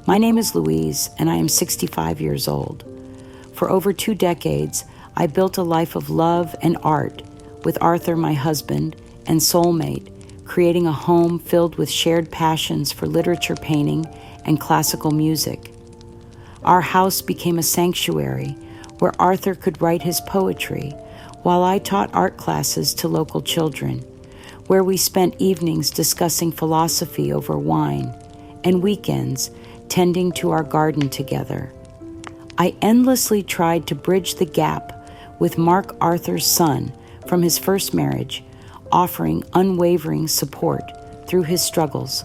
My name is Louise, and I am 65 years old. For over 2 decades, I built a life of love and art with Arthur, my husband, and soulmate, creating a home filled with shared passions for literature, painting, and classical music. Our house became a sanctuary where Arthur could write his poetry while I taught art classes to local children, where we spent evenings discussing philosophy over wine and weekends tending to our garden together. I endlessly tried to bridge the gap with Mark Arthur's son from his first marriage, offering unwavering support through his struggles,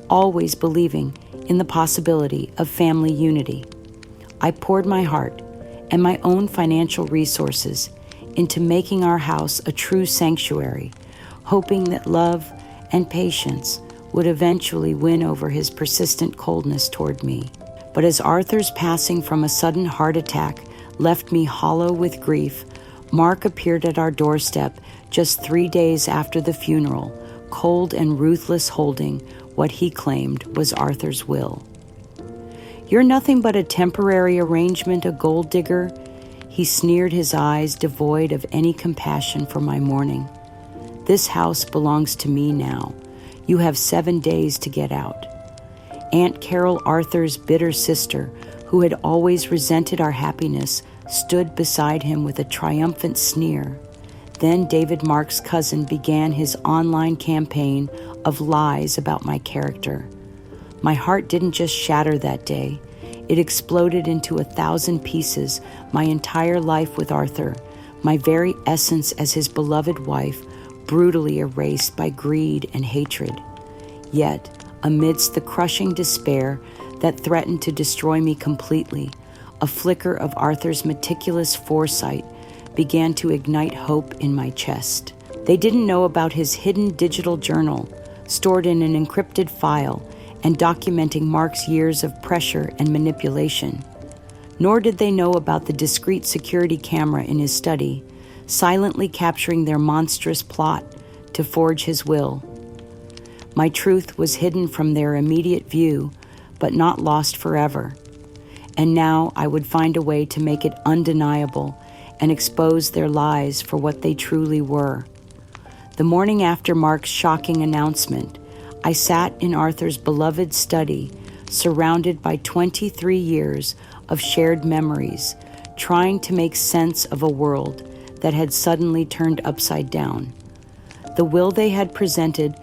always believing in the possibility of family unity. I poured my heart and my own financial resources into making our house a true sanctuary, hoping that love and patience would eventually win over his persistent coldness toward me. But as Arthur's passing from a sudden heart attack left me hollow with grief, Mark appeared at our doorstep just 3 days after the funeral, cold and ruthless, holding what he claimed was Arthur's will. "You're nothing but a temporary arrangement, a gold digger," he sneered, his eyes devoid of any compassion for my mourning. "This house belongs to me now. You have 7 days to get out." Aunt Carol, Arthur's bitter sister, who had always resented our happiness, stood beside him with a triumphant sneer. Then David, Mark's cousin, began his online campaign of lies about my character. My heart didn't just shatter that day. It exploded into 1,000 pieces, my entire life with Arthur, my very essence as his beloved wife, brutally erased by greed and hatred. Yet, amidst the crushing despair that threatened to destroy me completely, a flicker of Arthur's meticulous foresight began to ignite hope in my chest. They didn't know about his hidden digital journal, stored in an encrypted file and documenting Mark's years of pressure and manipulation. Nor did they know about the discreet security camera in his study, silently capturing their monstrous plot to forge his will. My truth was hidden from their immediate view, but not lost forever. And now I would find a way to make it undeniable and expose their lies for what they truly were. The morning after Mark's shocking announcement, I sat in Arthur's beloved study, surrounded by 23 years of shared memories, trying to make sense of a world that had suddenly turned upside down. The will they had presented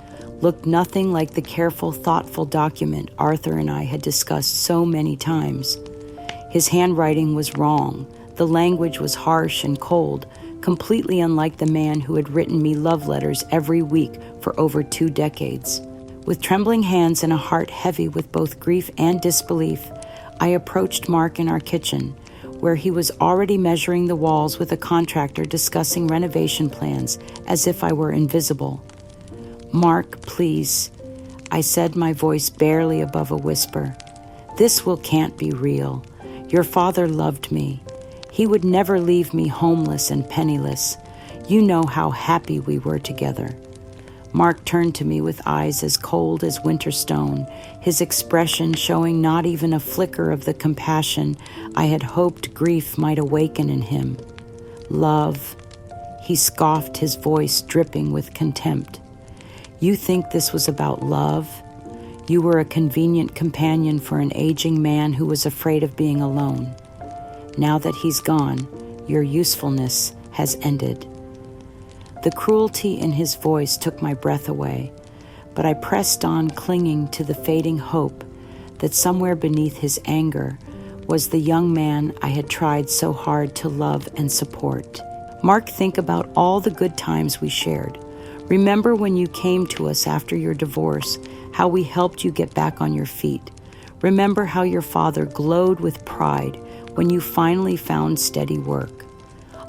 looked nothing like the careful, thoughtful document Arthur and I had discussed so many times. His handwriting was wrong. The language was harsh and cold, completely unlike the man who had written me love letters every week for over 2 decades. With trembling hands and a heart heavy with both grief and disbelief, I approached Mark in our kitchen, where he was already measuring the walls with a contractor discussing renovation plans as if I were invisible. "Mark, please," I said, my voice barely above a whisper. "This can't be real. Your father loved me. He would never leave me homeless and penniless. You know how happy we were together." Mark turned to me with eyes as cold as winter stone, his expression showing not even a flicker of the compassion I had hoped grief might awaken in him. "Love," he scoffed, his voice dripping with contempt. "You think this was about love? You were a convenient companion for an aging man who was afraid of being alone. Now that he's gone, your usefulness has ended." The cruelty in his voice took my breath away, but I pressed on, clinging to the fading hope that somewhere beneath his anger was the young man I had tried so hard to love and support. "Mark, think about all the good times we shared. Remember when you came to us after your divorce, how we helped you get back on your feet. Remember how your father glowed with pride when you finally found steady work.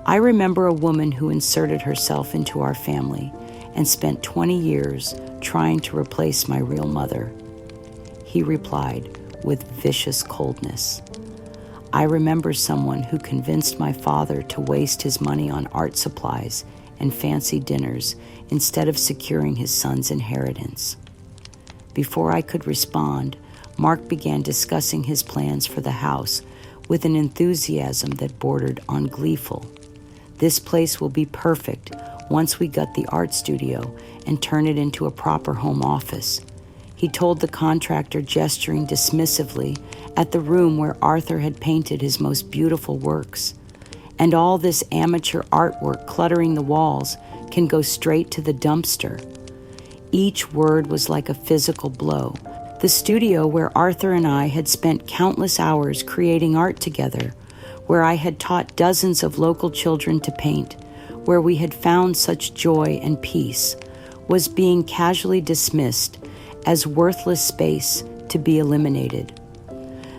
I remember a woman who inserted herself into our family and spent 20 years trying to replace my real mother." He replied with vicious coldness. "I remember someone who convinced my father to waste his money on art supplies and fancy dinners instead of securing his son's inheritance." Before I could respond, Mark began discussing his plans for the house with an enthusiasm that bordered on gleeful. This place will be perfect once we gut the art studio and turn it into a proper home office. He told the contractor, gesturing dismissively at the room where Arthur had painted his most beautiful works. And all this amateur artwork cluttering the walls can go straight to the dumpster. Each word was like a physical blow. The studio where Arthur and I had spent countless hours creating art together, where I had taught dozens of local children to paint, where we had found such joy and peace, was being casually dismissed as worthless space to be eliminated.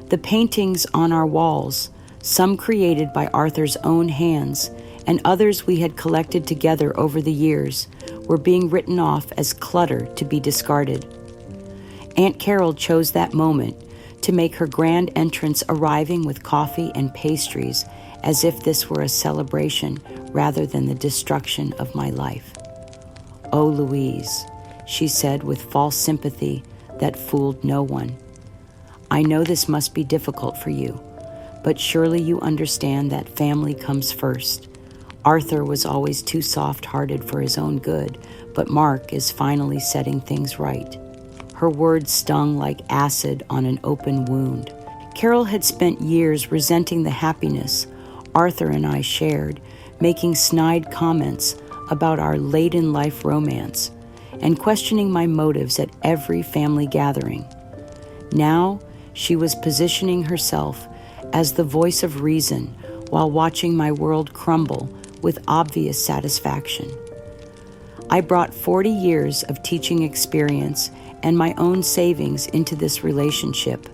The paintings on our walls, some created by Arthur's own hands and others we had collected together over the years, were being written off as clutter to be discarded. Aunt Carol chose that moment to make her grand entrance, arriving with coffee and pastries as if this were a celebration rather than the destruction of my life. "Oh, Louise," she said with false sympathy that fooled no one. "I know this must be difficult for you, but surely you understand that family comes first. Arthur was always too soft-hearted for his own good, but Mark is finally setting things right." Her words stung like acid on an open wound. Carol had spent years resenting the happiness Arthur and I shared, making snide comments about our late-in-life romance, and questioning my motives at every family gathering. Now, she was positioning herself as the voice of reason while watching my world crumble with obvious satisfaction. I brought 40 years of teaching experience and my own savings into this relationship.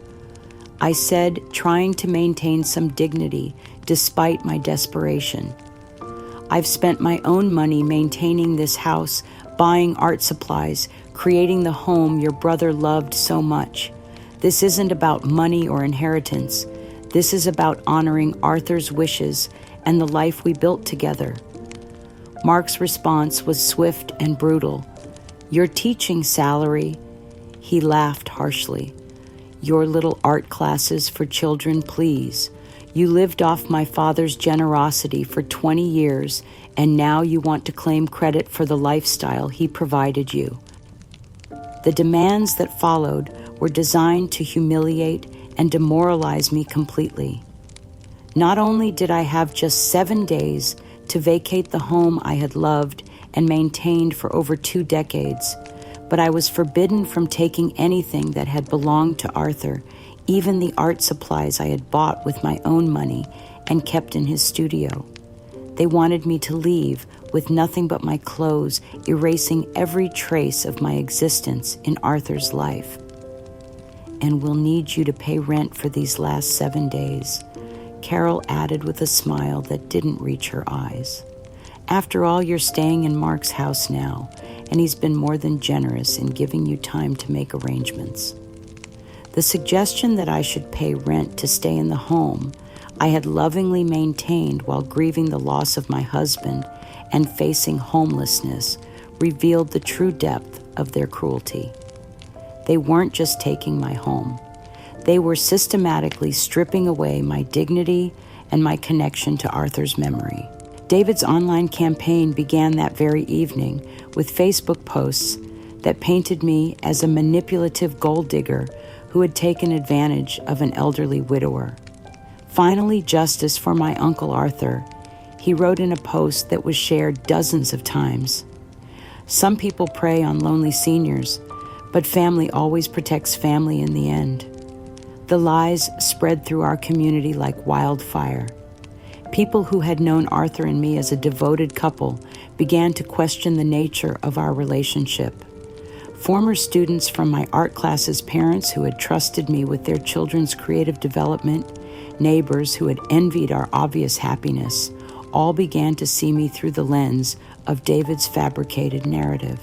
I said, trying to maintain some dignity despite my desperation. "I've spent my own money maintaining this house, buying art supplies, creating the home your brother loved so much. This isn't about money or inheritance. This is about honoring Arthur's wishes and the life we built together." Mark's response was swift and brutal. "Your teaching salary," he laughed harshly. "Your little art classes for children, please. You lived off my father's generosity for 20 years, and now you want to claim credit for the lifestyle he provided you." The demands that followed were designed to humiliate and demoralize me completely. Not only did I have just 7 days to vacate the home I had loved and maintained for over 2 decades, but I was forbidden from taking anything that had belonged to Arthur, even the art supplies I had bought with my own money and kept in his studio. They wanted me to leave with nothing but my clothes, erasing every trace of my existence in Arthur's life. "And we'll need you to pay rent for these last 7 days," Carol added with a smile that didn't reach her eyes. "After all, you're staying in Mark's house now, and he's been more than generous in giving you time to make arrangements." The suggestion that I should pay rent to stay in the home I had lovingly maintained while grieving the loss of my husband and facing homelessness revealed the true depth of their cruelty. They weren't just taking my home. They were systematically stripping away my dignity and my connection to Arthur's memory. David's online campaign began that very evening with Facebook posts that painted me as a manipulative gold digger who had taken advantage of an elderly widower. "Finally, justice for my Uncle Arthur," he wrote in a post that was shared dozens of times. Some people prey on lonely seniors, but family always protects family in the end. The lies spread through our community like wildfire. People who had known Arthur and me as a devoted couple began to question the nature of our relationship. Former students from my art classes' parents who had trusted me with their children's creative development, neighbors who had envied our obvious happiness, all began to see me through the lens of David's fabricated narrative.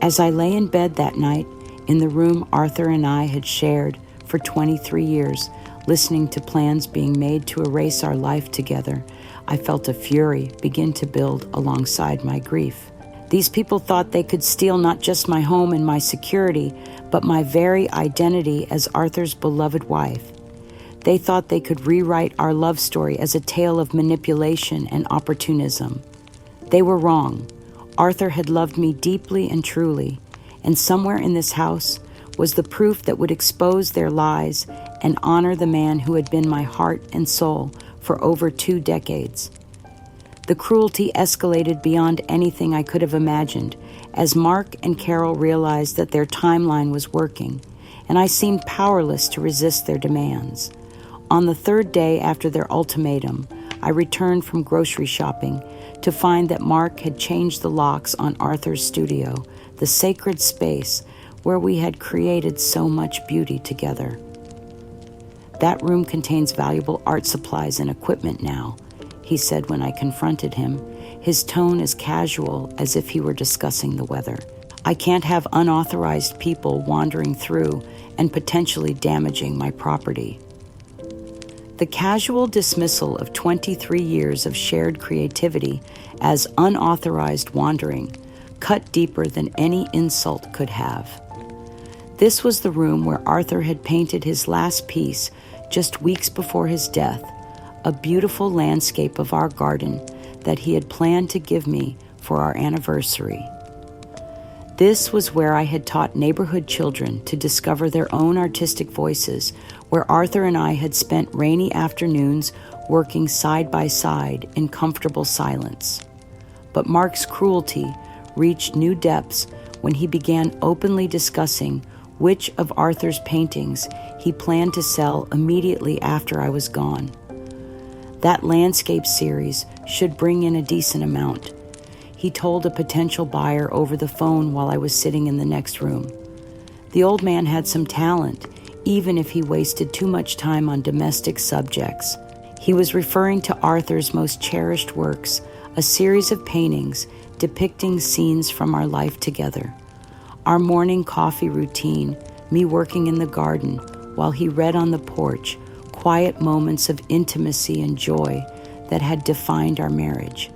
As I lay in bed that night, in the room Arthur and I had shared for 23 years, listening to plans being made to erase our life together, I felt a fury begin to build alongside my grief. These people thought they could steal not just my home and my security, but my very identity as Arthur's beloved wife. They thought they could rewrite our love story as a tale of manipulation and opportunism. They were wrong. Arthur had loved me deeply and truly, and somewhere in this house was the proof that would expose their lies and honor the man who had been my heart and soul for over 2 decades. The cruelty escalated beyond anything I could have imagined as Mark and Carol realized that their timeline was working, and I seemed powerless to resist their demands. On the 3rd day after their ultimatum, I returned from grocery shopping to find that Mark had changed the locks on Arthur's studio, the sacred space where we had created so much beauty together. "That room contains valuable art supplies and equipment now," he said when I confronted him, his tone as casual as if he were discussing the weather. "I can't have unauthorized people wandering through and potentially damaging my property." The casual dismissal of 23 years of shared creativity as unauthorized wandering cut deeper than any insult could have. This was the room where Arthur had painted his last piece just weeks before his death, a beautiful landscape of our garden that he had planned to give me for our anniversary. This was where I had taught neighborhood children to discover their own artistic voices, where Arthur and I had spent rainy afternoons working side by side in comfortable silence. But Mark's cruelty reached new depths when he began openly discussing which of Arthur's paintings he planned to sell immediately after I was gone. That landscape series should bring in a decent amount, he told a potential buyer over the phone while I was sitting in the next room. The old man had some talent, even if he wasted too much time on domestic subjects. He was referring to Arthur's most cherished works, a series of paintings depicting scenes from our life together. Our morning coffee routine, me working in the garden while he read on the porch, quiet moments of intimacy and joy that had defined our marriage.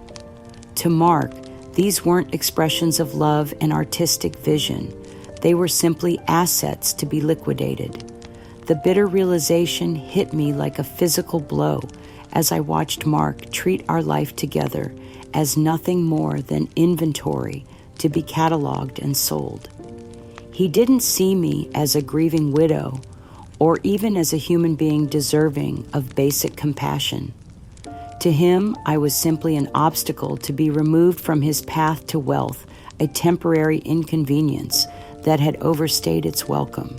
To Mark, these weren't expressions of love and artistic vision. They were simply assets to be liquidated. The bitter realization hit me like a physical blow as I watched Mark treat our life together as nothing more than inventory to be cataloged and sold. He didn't see me as a grieving widow or even as a human being deserving of basic compassion. To him, I was simply an obstacle to be removed from his path to wealth, a temporary inconvenience that had overstayed its welcome.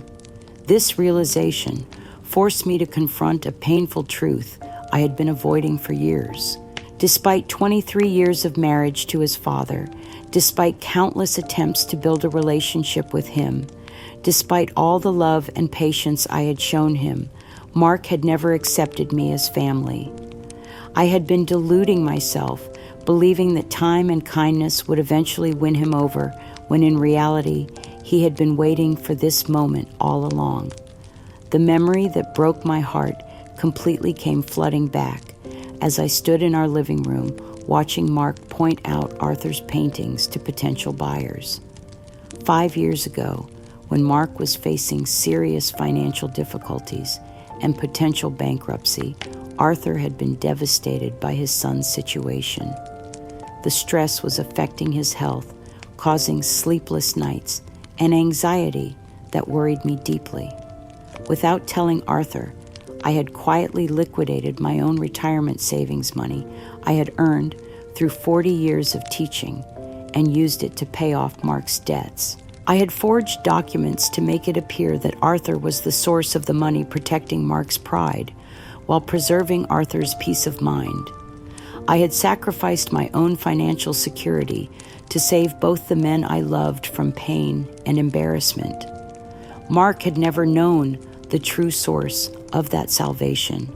This realization forced me to confront a painful truth I had been avoiding for years. Despite 23 years of marriage to his father, despite countless attempts to build a relationship with him, despite all the love and patience I had shown him, Mark had never accepted me as family. I had been deluding myself, believing that time and kindness would eventually win him over, when in reality, he had been waiting for this moment all along. The memory that broke my heart completely came flooding back as I stood in our living room watching Mark point out Arthur's paintings to potential buyers. 5 years ago, when Mark was facing serious financial difficulties and potential bankruptcy, Arthur had been devastated by his son's situation. The stress was affecting his health, causing sleepless nights and anxiety that worried me deeply. Without telling Arthur, I had quietly liquidated my own retirement savings money I had earned through 40 years of teaching and used it to pay off Mark's debts. I had forged documents to make it appear that Arthur was the source of the money protecting Mark's pride, while preserving Arthur's peace of mind. I had sacrificed my own financial security to save both the men I loved from pain and embarrassment. Mark had never known the true source of that salvation.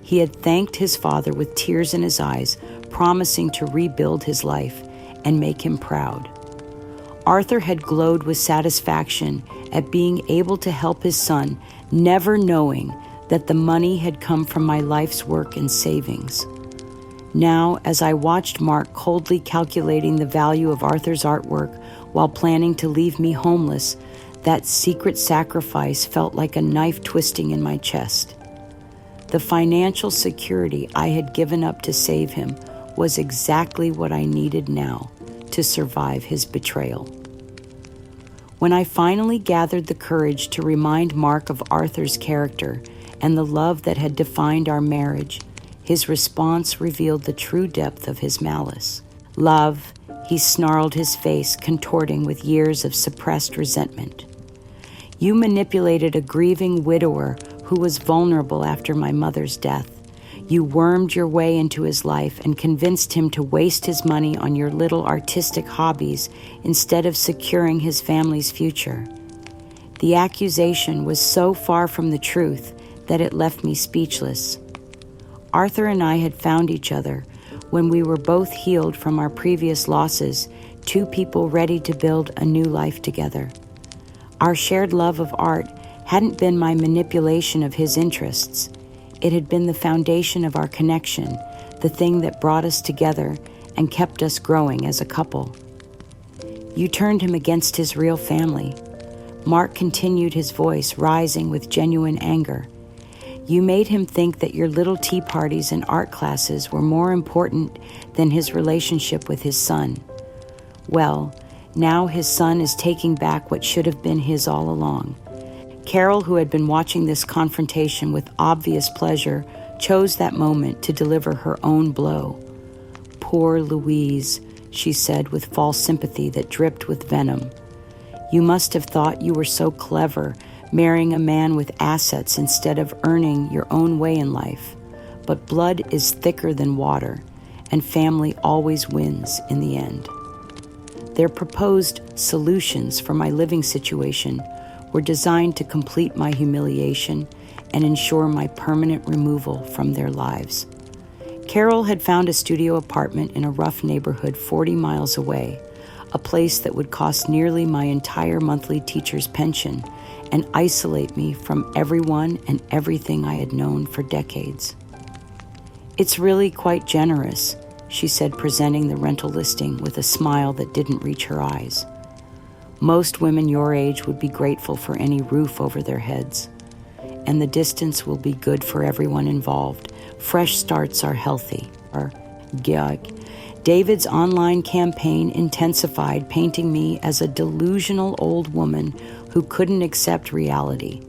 He had thanked his father with tears in his eyes, promising to rebuild his life and make him proud. Arthur had glowed with satisfaction at being able to help his son, never knowing that the money had come from my life's work and savings. Now, as I watched Mark coldly calculating the value of Arthur's artwork while planning to leave me homeless, that secret sacrifice felt like a knife twisting in my chest. The financial security I had given up to save him was exactly what I needed now to survive his betrayal. When I finally gathered the courage to remind Mark of Arthur's character and the love that had defined our marriage, his response revealed the true depth of his malice. "Love," he snarled, his face contorting with years of suppressed resentment. "You manipulated a grieving widower who was vulnerable after my mother's death. You wormed your way into his life and convinced him to waste his money on your little artistic hobbies instead of securing his family's future." The accusation was so far from the truth that it left me speechless. Arthur and I had found each other when we were both healed from our previous losses, two people ready to build a new life together. Our shared love of art hadn't been my manipulation of his interests. It had been the foundation of our connection, the thing that brought us together and kept us growing as a couple. "You turned him against his real family." Mark continued, his voice rising with genuine anger. "You made him think that your little tea parties and art classes were more important than his relationship with his son. Well, now his son is taking back what should have been his all along." Carol, who had been watching this confrontation with obvious pleasure, chose that moment to deliver her own blow. "Poor Louise," she said with false sympathy that dripped with venom. "You must have thought you were so clever, marrying a man with assets instead of earning your own way in life. But blood is thicker than water, and family always wins in the end." Their proposed solutions for my living situation were designed to complete my humiliation and ensure my permanent removal from their lives. Carol had found a studio apartment in a rough neighborhood 40 miles away, a place that would cost nearly my entire monthly teacher's pension and isolate me from everyone and everything I had known for decades. "It's really quite generous," she said, presenting the rental listing with a smile that didn't reach her eyes. "Most women your age would be grateful for any roof over their heads. And the distance will be good for everyone involved. Fresh starts are healthy." Gail. David's online campaign intensified, painting me as a delusional old woman who couldn't accept reality.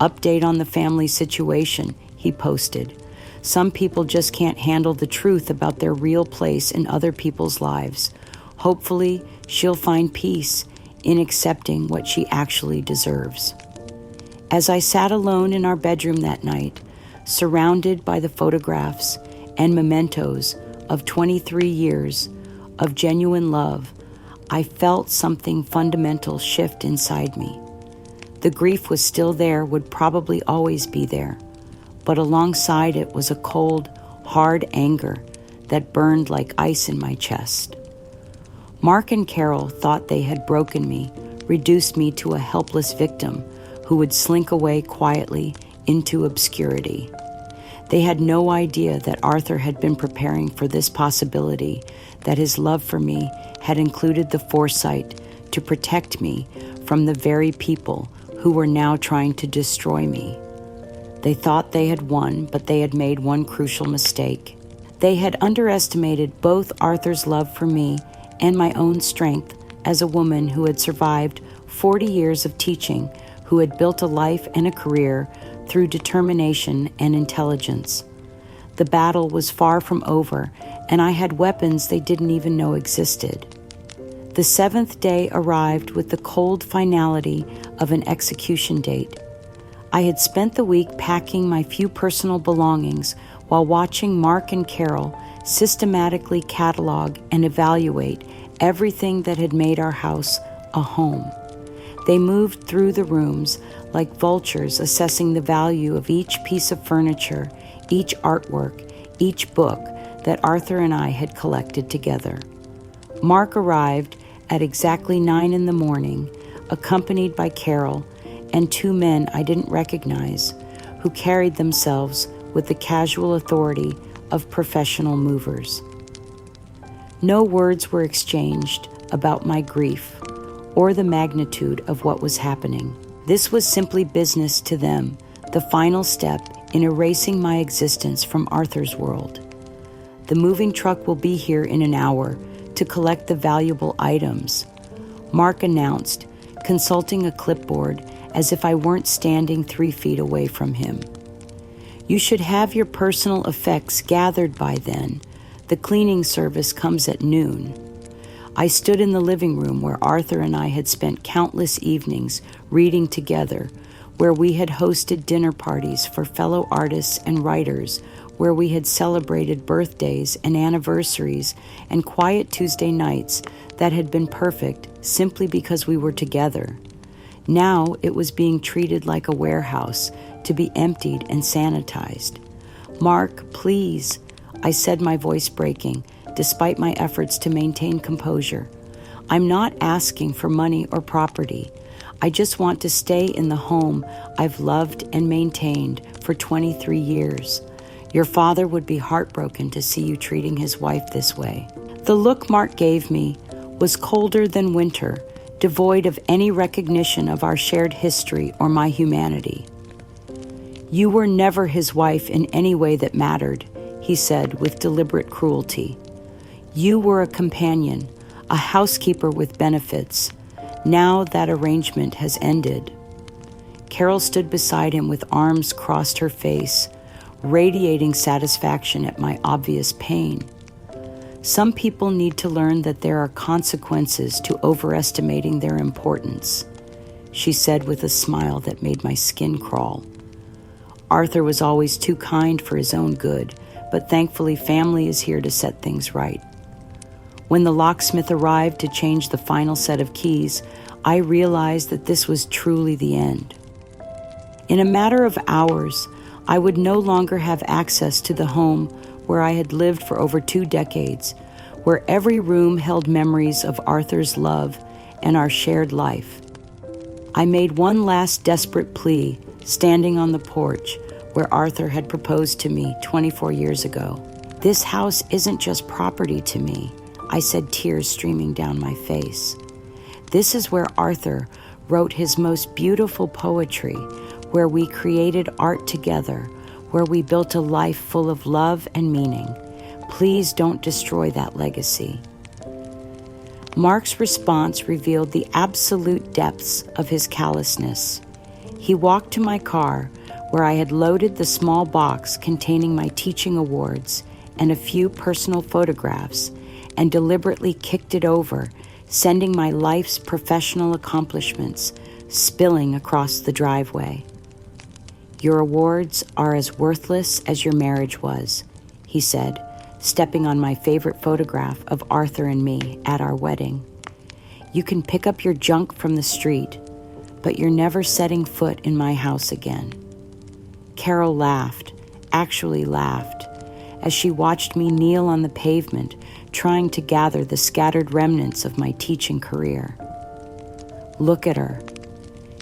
"Update on the family situation," he posted. "Some people just can't handle the truth about their real place in other people's lives. Hopefully, she'll find peace in accepting what she actually deserves." As I sat alone in our bedroom that night, surrounded by the photographs and mementos of 23 years of genuine love, I felt something fundamental shift inside me. The grief was still there, would probably always be there, but alongside it was a cold, hard anger that burned like ice in my chest. Mark and Carol thought they had broken me, reduced me to a helpless victim who would slink away quietly into obscurity. They had no idea that Arthur had been preparing for this possibility, that his love for me had included the foresight to protect me from the very people who were now trying to destroy me. They thought they had won, but they had made one crucial mistake. They had underestimated both Arthur's love for me and my own strength as a woman who had survived 40 years of teaching, who had built a life and a career through determination and intelligence. The battle was far from over, and I had weapons they didn't even know existed. The 7th day arrived with the cold finality of an execution date. I had spent the week packing my few personal belongings while watching Mark and Carol systematically catalog and evaluate everything that had made our house a home. They moved through the rooms like vultures, assessing the value of each piece of furniture, each artwork, each book that Arthur and I had collected together. Mark arrived at exactly 9 a.m, accompanied by Carol and 2 men I didn't recognize, who carried themselves with the casual authority of professional movers. No words were exchanged about my grief or the magnitude of what was happening. This was simply business to them, the final step in erasing my existence from Arthur's world. The moving truck will be here in an hour to collect the valuable items, Mark announced, consulting a clipboard as if I weren't standing 3 feet away from him. You should have your personal effects gathered by then. The cleaning service comes at noon. I stood in the living room where Arthur and I had spent countless evenings reading together, where we had hosted dinner parties for fellow artists and writers, where we had celebrated birthdays and anniversaries and quiet Tuesday nights that had been perfect simply because we were together. Now it was being treated like a warehouse to be emptied and sanitized. Mark, please, I said, my voice breaking, despite my efforts to maintain composure. I'm not asking for money or property. I just want to stay in the home I've loved and maintained for 23 years. Your father would be heartbroken to see you treating his wife this way. The look Mark gave me was colder than winter, devoid of any recognition of our shared history or my humanity. You were never his wife in any way that mattered, he said with deliberate cruelty. You were a companion, a housekeeper with benefits. Now that arrangement has ended. Carol stood beside him with arms across her face, radiating satisfaction at my obvious pain. Some people need to learn that there are consequences to overestimating their importance, she said with a smile that made my skin crawl. Arthur was always too kind for his own good, but thankfully family is here to set things right. When the locksmith arrived to change the final set of keys, I realized that this was truly the end. In a matter of hours, I would no longer have access to the home where I had lived for over 2 decades, where every room held memories of Arthur's love and our shared life. I made one last desperate plea, standing on the porch where Arthur had proposed to me 24 years ago. This house isn't just property to me, I said, tears streaming down my face. This is where Arthur wrote his most beautiful poetry, where we created art together, where we built a life full of love and meaning. Please don't destroy that legacy. Mark's response revealed the absolute depths of his callousness. He walked to my car, where I had loaded the small box containing my teaching awards and a few personal photographs, and deliberately kicked it over, sending my life's professional accomplishments spilling across the driveway. Your awards are as worthless as your marriage was, he said, stepping on my favorite photograph of Arthur and me at our wedding. You can pick up your junk from the street, but you're never setting foot in my house again. Carol laughed, actually laughed, as she watched me kneel on the pavement, trying to gather the scattered remnants of my teaching career. Look at her,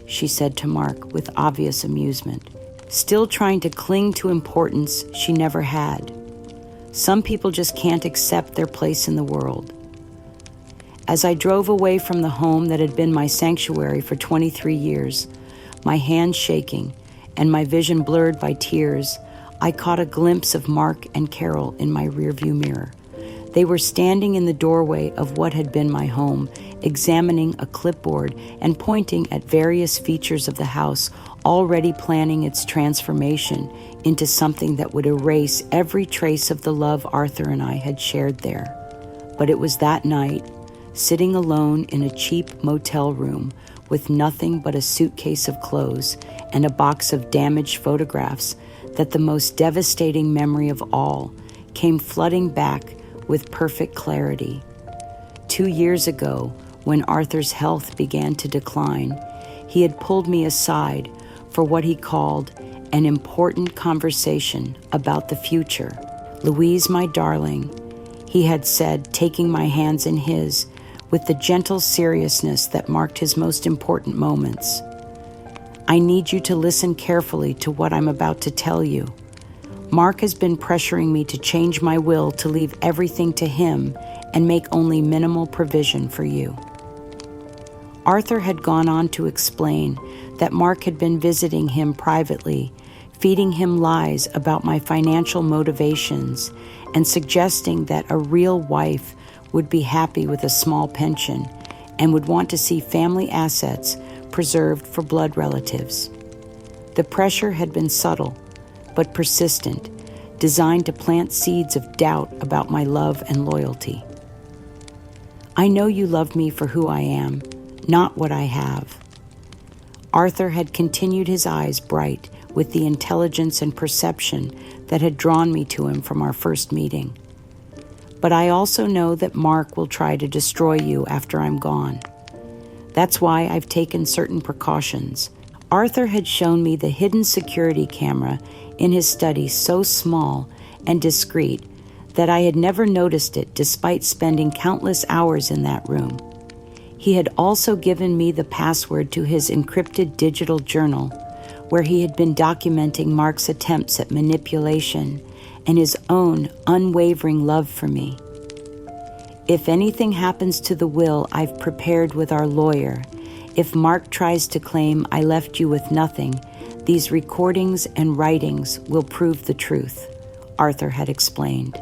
she said to Mark with obvious amusement, still trying to cling to importance she never had. Some people just can't accept their place in the world. As I drove away from the home that had been my sanctuary for 23 years, my hands shaking and my vision blurred by tears, I caught a glimpse of Mark and Carol in my rearview mirror. They were standing in the doorway of what had been my home, examining a clipboard and pointing at various features of the house, already planning its transformation into something that would erase every trace of the love Arthur and I had shared there. But it was that night, sitting alone in a cheap motel room with nothing but a suitcase of clothes and a box of damaged photographs, that the most devastating memory of all came flooding back with perfect clarity. 2 years ago, when Arthur's health began to decline, he had pulled me aside for what he called an important conversation about the future. Louise, my darling, he had said, taking my hands in his with the gentle seriousness that marked his most important moments. I need you to listen carefully to what I'm about to tell you. Mark has been pressuring me to change my will to leave everything to him and make only minimal provision for you. Arthur had gone on to explain that Mark had been visiting him privately, feeding him lies about my financial motivations, and suggesting that a real wife would be happy with a small pension and would want to see family assets preserved for blood relatives. The pressure had been subtle, but persistent, designed to plant seeds of doubt about my love and loyalty. I know you love me for who I am, not what I have. Arthur had continued, his eyes bright with the intelligence and perception that had drawn me to him from our first meeting. But I also know that Mark will try to destroy you after I'm gone. That's why I've taken certain precautions. Arthur had shown me the hidden security camera in his study, so small and discreet that I had never noticed it despite spending countless hours in that room. He had also given me the password to his encrypted digital journal, where he had been documenting Mark's attempts at manipulation and his own unwavering love for me. If anything happens to the will I've prepared with our lawyer, if Mark tries to claim I left you with nothing, these recordings and writings will prove the truth, Arthur had explained.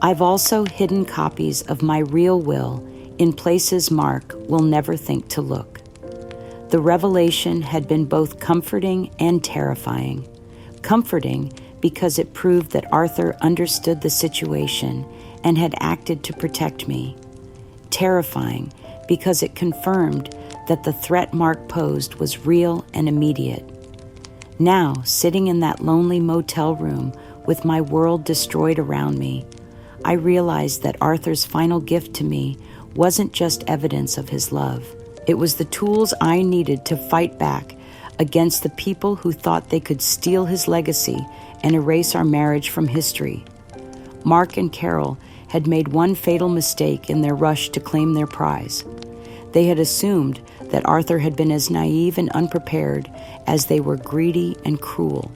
I've also hidden copies of my real will in places Mark will never think to look. The revelation had been both comforting and terrifying. Comforting because it proved that Arthur understood the situation and had acted to protect me. Terrifying because it confirmed that the threat Mark posed was real and immediate. Now, sitting in that lonely motel room with my world destroyed around me, I realized that Arthur's final gift to me wasn't just evidence of his love. It was the tools I needed to fight back against the people who thought they could steal his legacy and erase our marriage from history. Mark and Carol had made one fatal mistake in their rush to claim their prize. They had assumed that Arthur had been as naive and unprepared as they were greedy and cruel.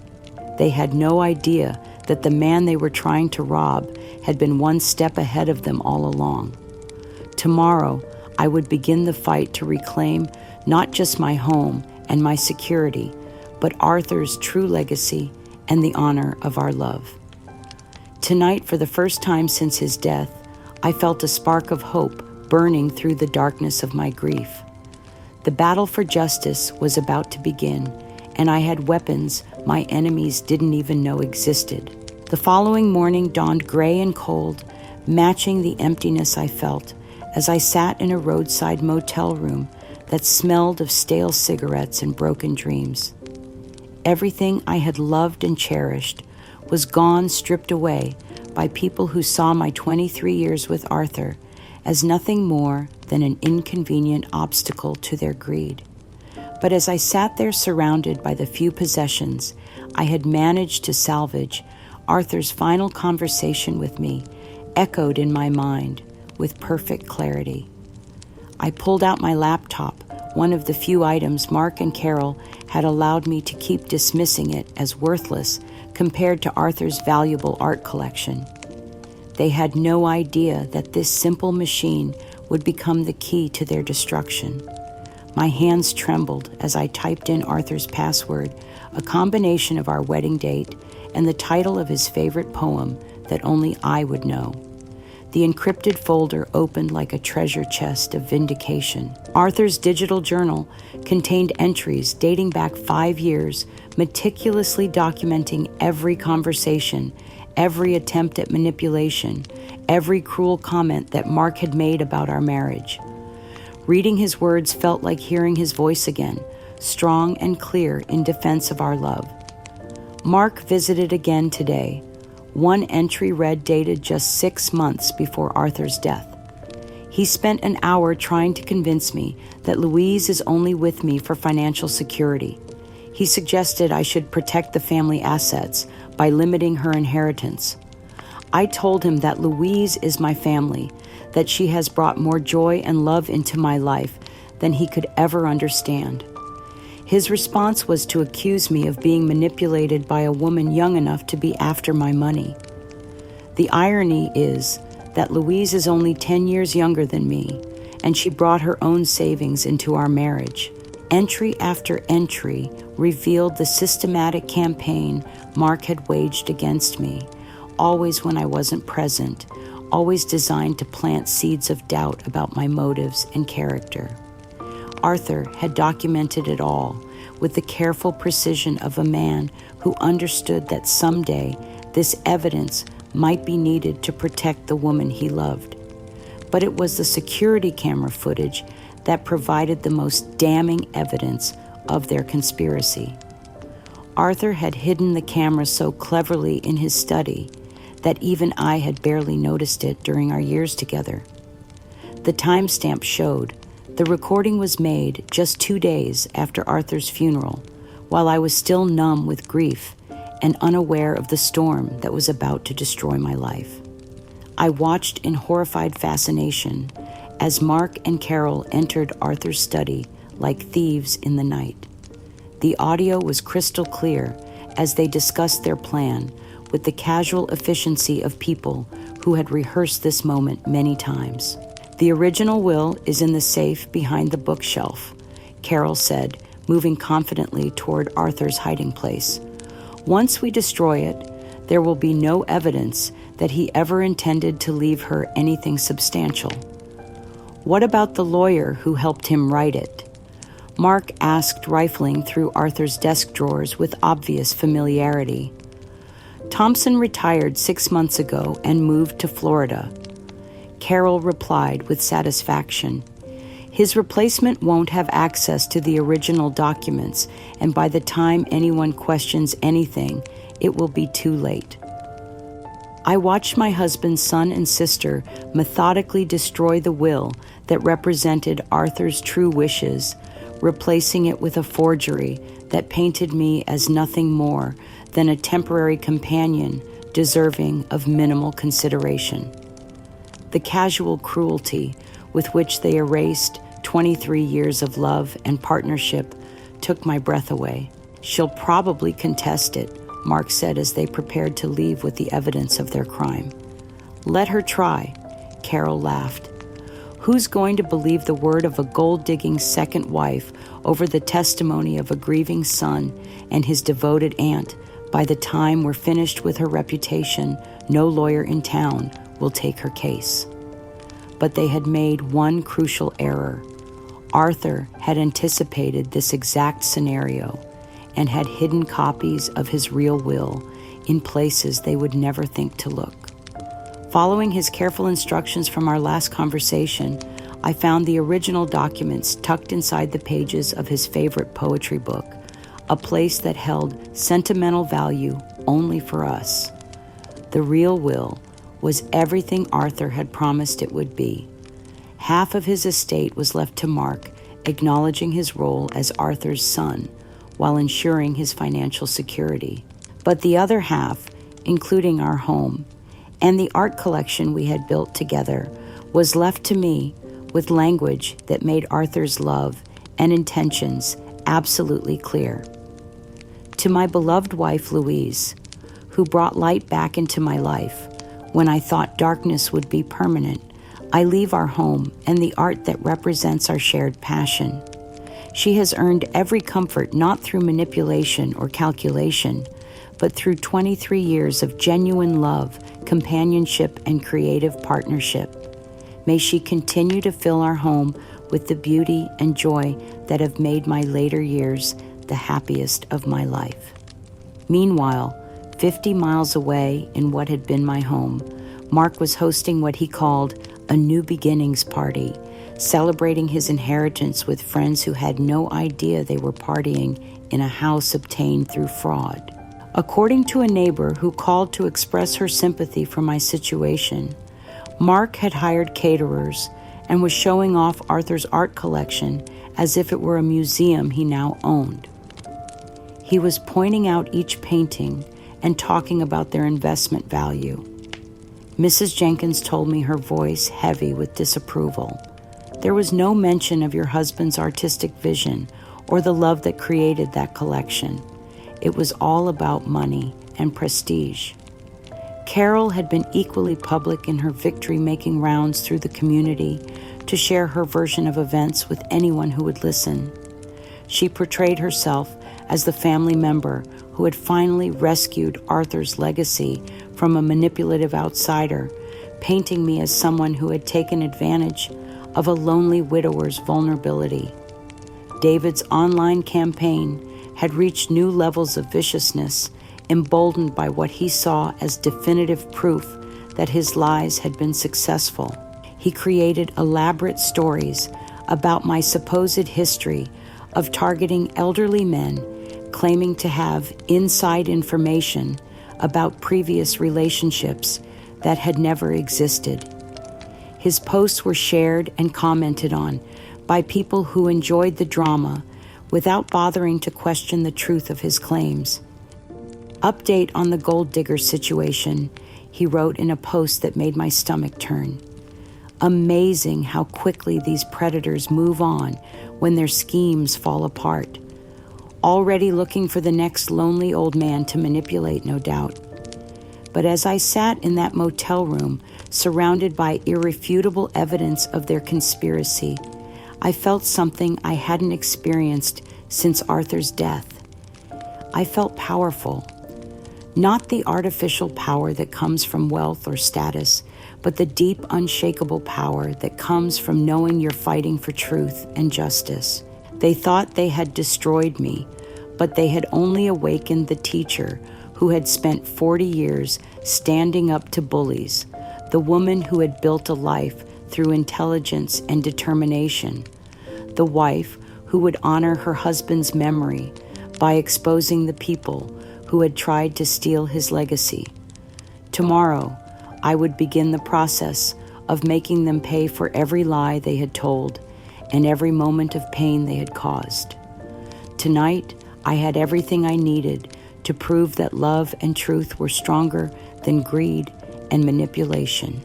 They had no idea that the man they were trying to rob had been one step ahead of them all along. Tomorrow, I would begin the fight to reclaim not just my home and my security, but Arthur's true legacy and the honor of our love. Tonight, for the first time since his death, I felt a spark of hope burning through the darkness of my grief. The battle for justice was about to begin, and I had weapons my enemies didn't even know existed. The following morning dawned gray and cold, matching the emptiness I felt as I sat in a roadside motel room that smelled of stale cigarettes and broken dreams. Everything I had loved and cherished was gone, stripped away by people who saw my 23 years with Arthur as nothing more than an inconvenient obstacle to their greed. But as I sat there surrounded by the few possessions I had managed to salvage, Arthur's final conversation with me echoed in my mind with perfect clarity. I pulled out my laptop, one of the few items Mark and Carol had allowed me to keep dismissing it as worthless compared to Arthur's valuable art collection. They had no idea that this simple machine would become the key to their destruction. My hands trembled as I typed in Arthur's password, a combination of our wedding date and the title of his favorite poem that only I would know. The encrypted folder opened like a treasure chest of vindication. Arthur's digital journal contained entries dating back 5 years, meticulously documenting every conversation, every attempt at manipulation, every cruel comment that Mark had made about our marriage. Reading his words felt like hearing his voice again, strong and clear in defense of our love. Mark visited again today. One entry read dated just 6 months before Arthur's death. He spent an hour trying to convince me that Louise is only with me for financial security. He suggested I should protect the family assets by limiting her inheritance. I told him that Louise is my family, that she has brought more joy and love into my life than he could ever understand. His response was to accuse me of being manipulated by a woman young enough to be after my money. The irony is that Louise is only 10 years younger than me, and she brought her own savings into our marriage. Entry after entry revealed the systematic campaign Mark had waged against me, always when I wasn't present, always designed to plant seeds of doubt about my motives and character. Arthur had documented it all with the careful precision of a man who understood that someday this evidence might be needed to protect the woman he loved. But it was the security camera footage that provided the most damning evidence of their conspiracy. Arthur had hidden the camera so cleverly in his study that even I had barely noticed it during our years together. The timestamp showed the recording was made just 2 days after Arthur's funeral, while I was still numb with grief and unaware of the storm that was about to destroy my life. I watched in horrified fascination as Mark and Carol entered Arthur's study like thieves in the night. The audio was crystal clear as they discussed their plan with the casual efficiency of people who had rehearsed this moment many times. "The original will is in the safe behind the bookshelf," Carol said, moving confidently toward Arthur's hiding place. "Once we destroy it, there will be no evidence that he ever intended to leave her anything substantial." "What about the lawyer who helped him write it?" Mark asked, rifling through Arthur's desk drawers with obvious familiarity. "Thompson retired 6 months ago and moved to Florida," Carol replied with satisfaction. "His replacement won't have access to the original documents, and by the time anyone questions anything, it will be too late." I watched my husband's son and sister methodically destroy the will that represented Arthur's true wishes, replacing it with a forgery that painted me as nothing more than a temporary companion deserving of minimal consideration. The casual cruelty with which they erased 23 years of love and partnership took my breath away. "She'll probably contest it," Mark said as they prepared to leave with the evidence of their crime. "Let her try," Carol laughed. "Who's going to believe the word of a gold-digging second wife over the testimony of a grieving son and his devoted aunt? By the time we're finished with her reputation, no lawyer in town will take her case." But they had made one crucial error. Arthur had anticipated this exact scenario and had hidden copies of his real will in places they would never think to look. Following his careful instructions from our last conversation, I found the original documents tucked inside the pages of his favorite poetry book, a place that held sentimental value only for us. The real will was everything Arthur had promised it would be. Half of his estate was left to Mark, acknowledging his role as Arthur's son, while ensuring his financial security. But the other half, including our home and the art collection we had built together, was left to me with language that made Arthur's love and intentions absolutely clear. To my beloved wife, Louise, who brought light back into my life when I thought darkness would be permanent, I leave our home and the art that represents our shared passion. She has earned every comfort not through manipulation or calculation, but through 23 years of genuine love, companionship, and creative partnership. May she continue to fill our home with the beauty and joy that have made my later years the happiest of my life. Meanwhile, 50 miles away in what had been my home, Mark was hosting what he called a new beginnings party, celebrating his inheritance with friends who had no idea they were partying in a house obtained through fraud. According to a neighbor who called to express her sympathy for my situation, Mark had hired caterers and was showing off Arthur's art collection as if it were a museum he now owned. He was pointing out each painting and talking about their investment value. Mrs. Jenkins told me, her voice heavy with disapproval, "There was no mention of your husband's artistic vision or the love that created that collection. It was all about money and prestige. Carol had been equally public in her victory-making rounds through the community to share her version of events with anyone who would listen. She portrayed herself as the family member who had finally rescued Arthur's legacy from a manipulative outsider, painting me as someone who had taken advantage of a lonely widower's vulnerability. David's online campaign had reached new levels of viciousness, emboldened by what he saw as definitive proof that his lies had been successful. He created elaborate stories about my supposed history of targeting elderly men claiming to have inside information about previous relationships that had never existed. His posts were shared and commented on by people who enjoyed the drama without bothering to question the truth of his claims. Update on the gold digger situation, he wrote in a post that made my stomach turn. Amazing how quickly these predators move on when their schemes fall apart. Already looking for the next lonely old man to manipulate, no doubt. But as I sat in that motel room, surrounded by irrefutable evidence of their conspiracy, I felt something I hadn't experienced since Arthur's death. I felt powerful. Not the artificial power that comes from wealth or status, but the deep, unshakable power that comes from knowing you're fighting for truth and justice. They thought they had destroyed me, but they had only awakened the teacher who had spent 40 years standing up to bullies, the woman who had built a life through intelligence and determination, the wife who would honor her husband's memory by exposing the people who had tried to steal his legacy. Tomorrow, I would begin the process of making them pay for every lie they had told and every moment of pain they had caused. Tonight, I had everything I needed to prove that love and truth were stronger than greed and manipulation.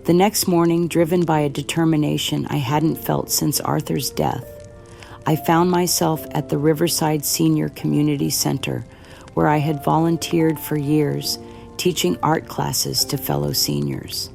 The next morning, driven by a determination I hadn't felt since Arthur's death, I found myself at the Riverside Senior Community Center, where I had volunteered for years, teaching art classes to fellow seniors.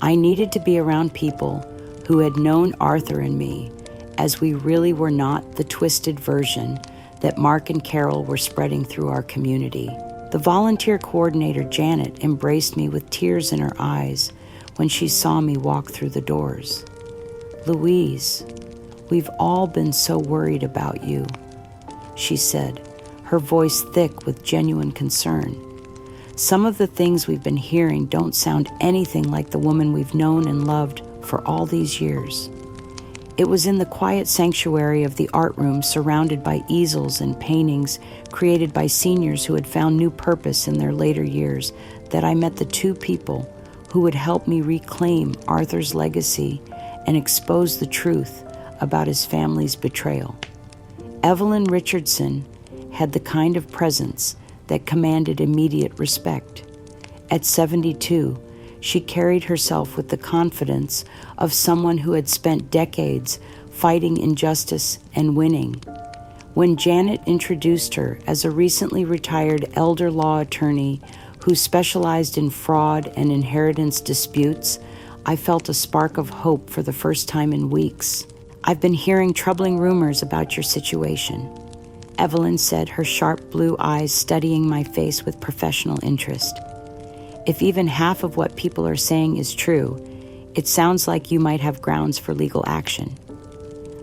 I needed to be around people who had known Arthur and me, as we really were not the twisted version that Mark and Carol were spreading through our community. The volunteer coordinator, Janet, embraced me with tears in her eyes when she saw me walk through the doors. "Louise, we've all been so worried about you," she said, her voice thick with genuine concern. "Some of the things we've been hearing don't sound anything like the woman we've known and loved for all these years." It was in the quiet sanctuary of the art room, surrounded by easels and paintings created by seniors who had found new purpose in their later years, that I met the two people who would help me reclaim Arthur's legacy and expose the truth about his family's betrayal. Evelyn Richardson had the kind of presence that commanded immediate respect. At 72, she carried herself with the confidence of someone who had spent decades fighting injustice and winning. When Janet introduced her as a recently retired elder law attorney who specialized in fraud and inheritance disputes, I felt a spark of hope for the first time in weeks. "I've been hearing troubling rumors about your situation," Evelyn said, her sharp blue eyes studying my face with professional interest. "If even half of what people are saying is true, it sounds like you might have grounds for legal action."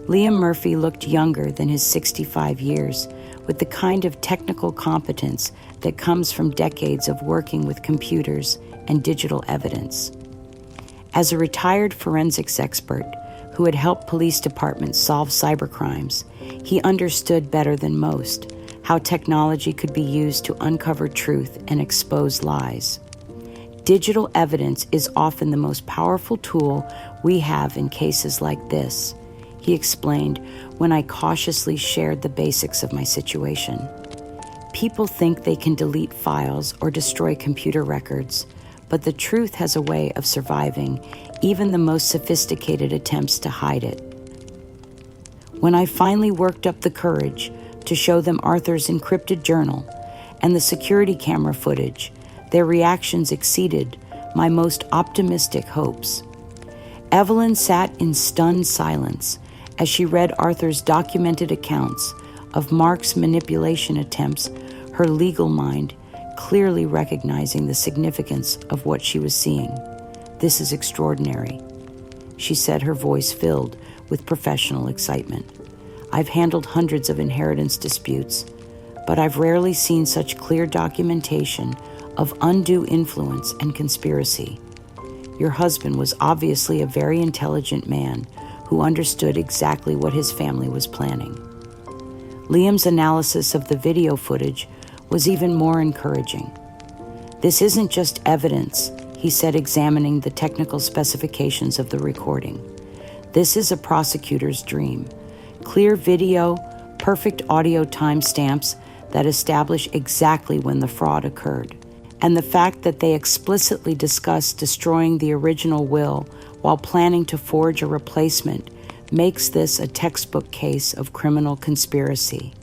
Liam Murphy looked younger than his 65 years, with the kind of technical competence that comes from decades of working with computers and digital evidence. As a retired forensics expert who had helped police departments solve cybercrimes, he understood better than most how technology could be used to uncover truth and expose lies. "Digital evidence is often the most powerful tool we have in cases like this," he explained when I cautiously shared the basics of my situation. "People think they can delete files or destroy computer records, but the truth has a way of surviving even the most sophisticated attempts to hide it. When I finally worked up the courage to show them Arthur's encrypted journal and the security camera footage, their reactions exceeded my most optimistic hopes. Evelyn sat in stunned silence as she read Arthur's documented accounts of Mark's manipulation attempts, her legal mind clearly recognizing the significance of what she was seeing. "This is extraordinary," she said, her voice filled with professional excitement. "I've handled hundreds of inheritance disputes, but I've rarely seen such clear documentation of undue influence and conspiracy. Your husband was obviously a very intelligent man who understood exactly what his family was planning." Liam's analysis of the video footage was even more encouraging. "This isn't just evidence," he said, examining the technical specifications of the recording. "This is a prosecutor's dream. Clear video, perfect audio timestamps that establish exactly when the fraud occurred. And the fact that they explicitly discuss destroying the original will while planning to forge a replacement makes this a textbook case of criminal conspiracy."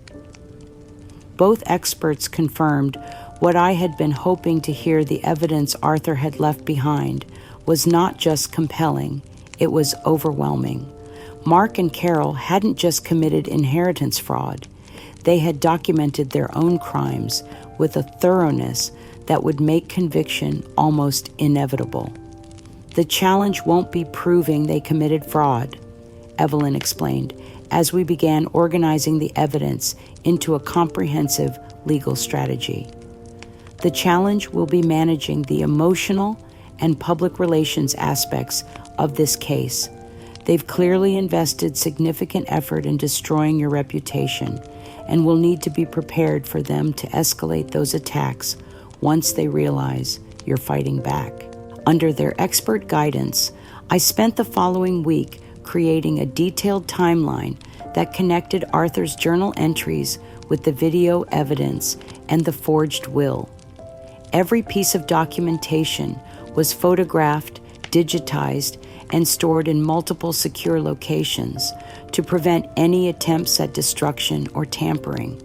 Both experts confirmed what I had been hoping to hear. The evidence Arthur had left behind was not just compelling, it was overwhelming. Mark and Carol hadn't just committed inheritance fraud. They had documented their own crimes with a thoroughness that would make conviction almost inevitable. "The challenge won't be proving they committed fraud," Evelyn explained, as we began organizing the evidence into a comprehensive legal strategy. "The challenge will be managing the emotional and public relations aspects of this case. They've clearly invested significant effort in destroying your reputation, and will need to be prepared for them to escalate those attacks once they realize you're fighting back." Under their expert guidance, I spent the following week creating a detailed timeline that connected Arthur's journal entries with the video evidence and the forged will. Every piece of documentation was photographed, digitized, and stored in multiple secure locations to prevent any attempts at destruction or tampering.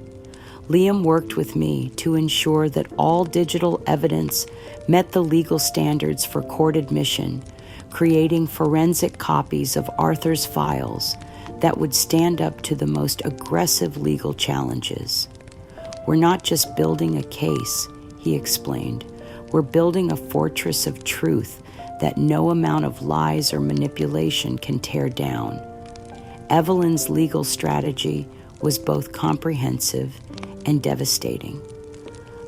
Liam worked with me to ensure that all digital evidence met the legal standards for court admission, creating forensic copies of Arthur's files that would stand up to the most aggressive legal challenges. "We're not just building a case," he explained. "We're building a fortress of truth that no amount of lies or manipulation can tear down." Evelyn's legal strategy was both comprehensive and devastating.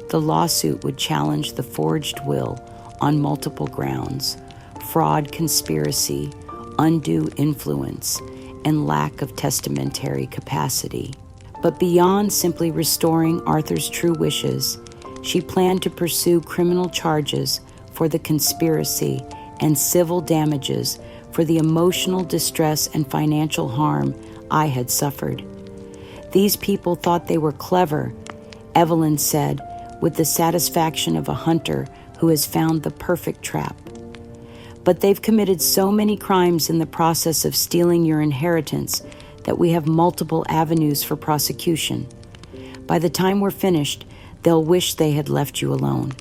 The lawsuit would challenge the forged will on multiple grounds: fraud, conspiracy, undue influence, and lack of testamentary capacity. But beyond simply restoring Arthur's true wishes, she planned to pursue criminal charges for the conspiracy and civil damages for the emotional distress and financial harm I had suffered. "These people thought they were clever," Evelyn said, with the satisfaction of a hunter who has found the perfect trap. "But they've committed so many crimes in the process of stealing your inheritance that we have multiple avenues for prosecution. By the time we're finished, they'll wish they had left you alone."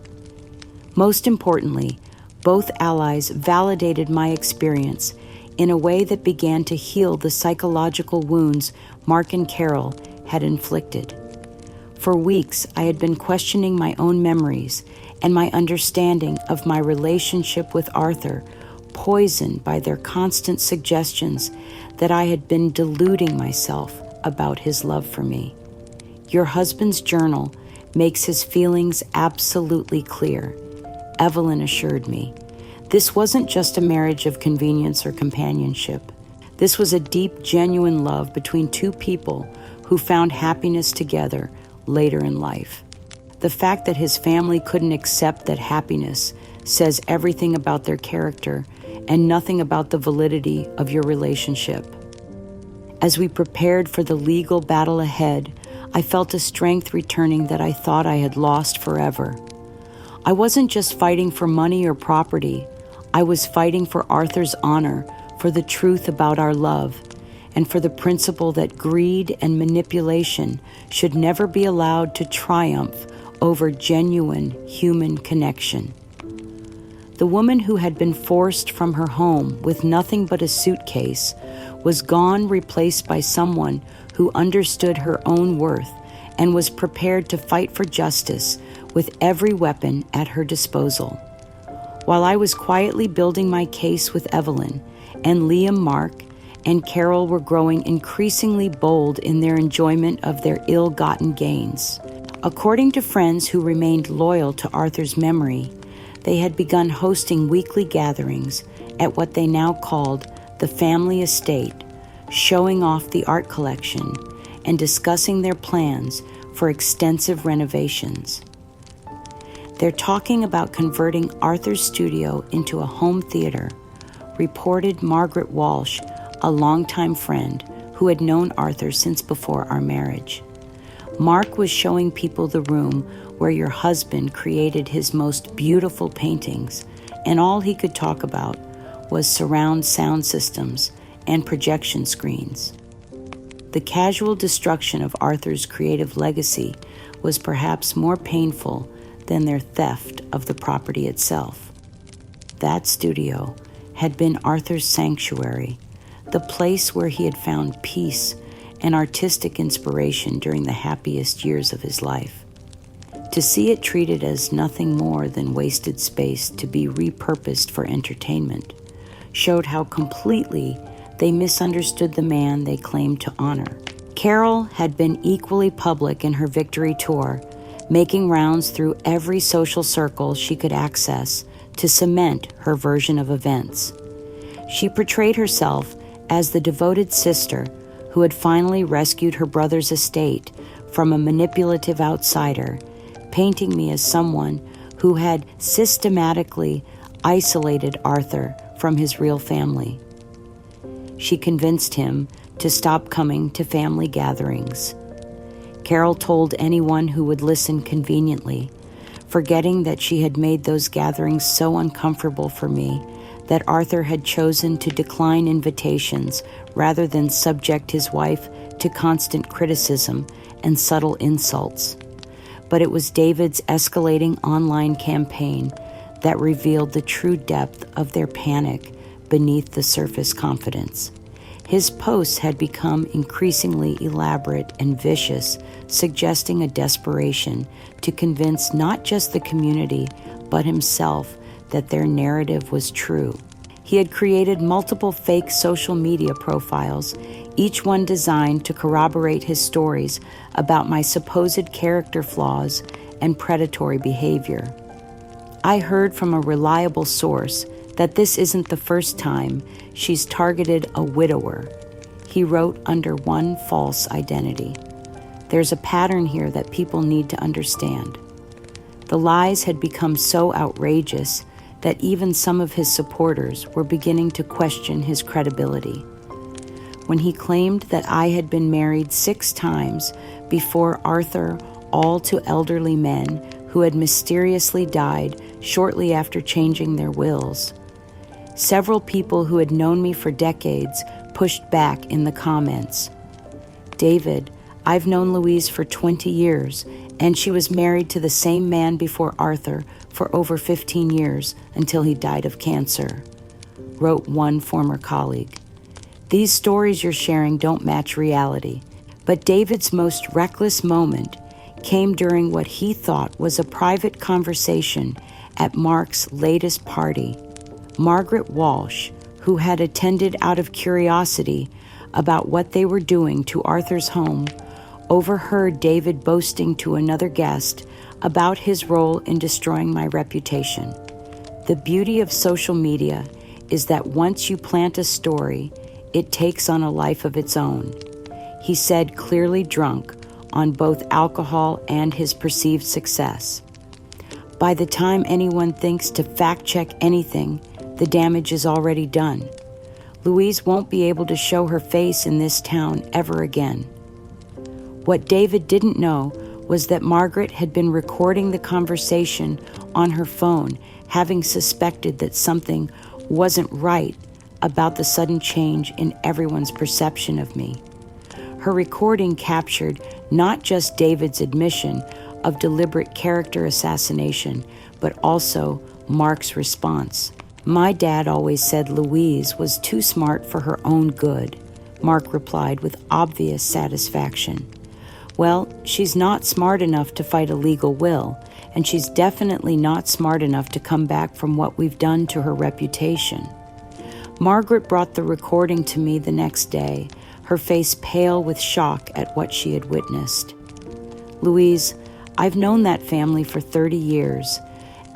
Most importantly, both allies validated my experience in a way that began to heal the psychological wounds Mark and Carol had inflicted. For weeks, I had been questioning my own memories and my understanding of my relationship with Arthur, poisoned by their constant suggestions that I had been deluding myself about his love for me. "Your husband's journal makes his feelings absolutely clear," Evelyn assured me. "This wasn't just a marriage of convenience or companionship. This was a deep, genuine love between two people who found happiness together later in life. The fact that his family couldn't accept that happiness says everything about their character and nothing about the validity of your relationship." As we prepared for the legal battle ahead, I felt a strength returning that I thought I had lost forever. I wasn't just fighting for money or property. I was fighting for Arthur's honor, for the truth about our love, and for the principle that greed and manipulation should never be allowed to triumph over genuine human connection. The woman who had been forced from her home with nothing but a suitcase was gone, replaced by someone who understood her own worth and was prepared to fight for justice with every weapon at her disposal. While I was quietly building my case with Evelyn, and Liam, Mark, and Carol were growing increasingly bold in their enjoyment of their ill-gotten gains. According to friends who remained loyal to Arthur's memory, they had begun hosting weekly gatherings at what they now called the family estate, showing off the art collection and discussing their plans for extensive renovations. They're talking about converting Arthur's studio into a home theater, reported Margaret Walsh, a longtime friend who had known Arthur since before our marriage. Mark was showing people the room where your husband created his most beautiful paintings, and all he could talk about was surround sound systems and projection screens. The casual destruction of Arthur's creative legacy was perhaps more painful than their theft of the property itself. That studio had been Arthur's sanctuary, the place where he had found peace and artistic inspiration during the happiest years of his life. To see it treated as nothing more than wasted space to be repurposed for entertainment showed how completely they misunderstood the man they claimed to honor. Carol had been equally public in her victory tour, making rounds through every social circle she could access to cement her version of events. She portrayed herself as the devoted sister who had finally rescued her brother's estate from a manipulative outsider, painting me as someone who had systematically isolated Arthur from his real family. She convinced him to stop coming to family gatherings. Carol told anyone who would listen conveniently, forgetting that she had made those gatherings so uncomfortable for me that Arthur had chosen to decline invitations rather than subject his wife to constant criticism and subtle insults. But it was David's escalating online campaign that revealed the true depth of their panic beneath the surface confidence. His posts had become increasingly elaborate and vicious, suggesting a desperation to convince not just the community, but himself that their narrative was true. He had created multiple fake social media profiles, each one designed to corroborate his stories about my supposed character flaws and predatory behavior. I heard from a reliable source that this isn't the first time she's targeted a widower, he wrote under one false identity. There's a pattern here that people need to understand. The lies had become so outrageous that even some of his supporters were beginning to question his credibility. When he claimed that I had been married 6 times before Arthur, all to elderly men who had mysteriously died shortly after changing their wills, several people who had known me for decades pushed back in the comments. David, I've known Louise for 20 years, and she was married to the same man before Arthur for over 15 years until he died of cancer, wrote one former colleague. These stories you're sharing don't match reality, but David's most reckless moment came during what he thought was a private conversation at Mark's latest party. Margaret Walsh, who had attended out of curiosity about what they were doing to Arthur's home, overheard David boasting to another guest about his role in destroying my reputation. The beauty of social media is that once you plant a story, it takes on a life of its own, he said, clearly drunk on both alcohol and his perceived success. By the time anyone thinks to fact-check anything, the damage is already done. Louise won't be able to show her face in this town ever again. What David didn't know was that Margaret had been recording the conversation on her phone, having suspected that something wasn't right about the sudden change in everyone's perception of me. Her recording captured not just David's admission of deliberate character assassination, but also Mark's response. "My dad always said Louise was too smart for her own good," Mark replied with obvious satisfaction. "Well, she's not smart enough to fight a legal will, and she's definitely not smart enough to come back from what we've done to her reputation." Margaret brought the recording to me the next day, her face pale with shock at what she had witnessed. "Louise, I've known that family for 30 years,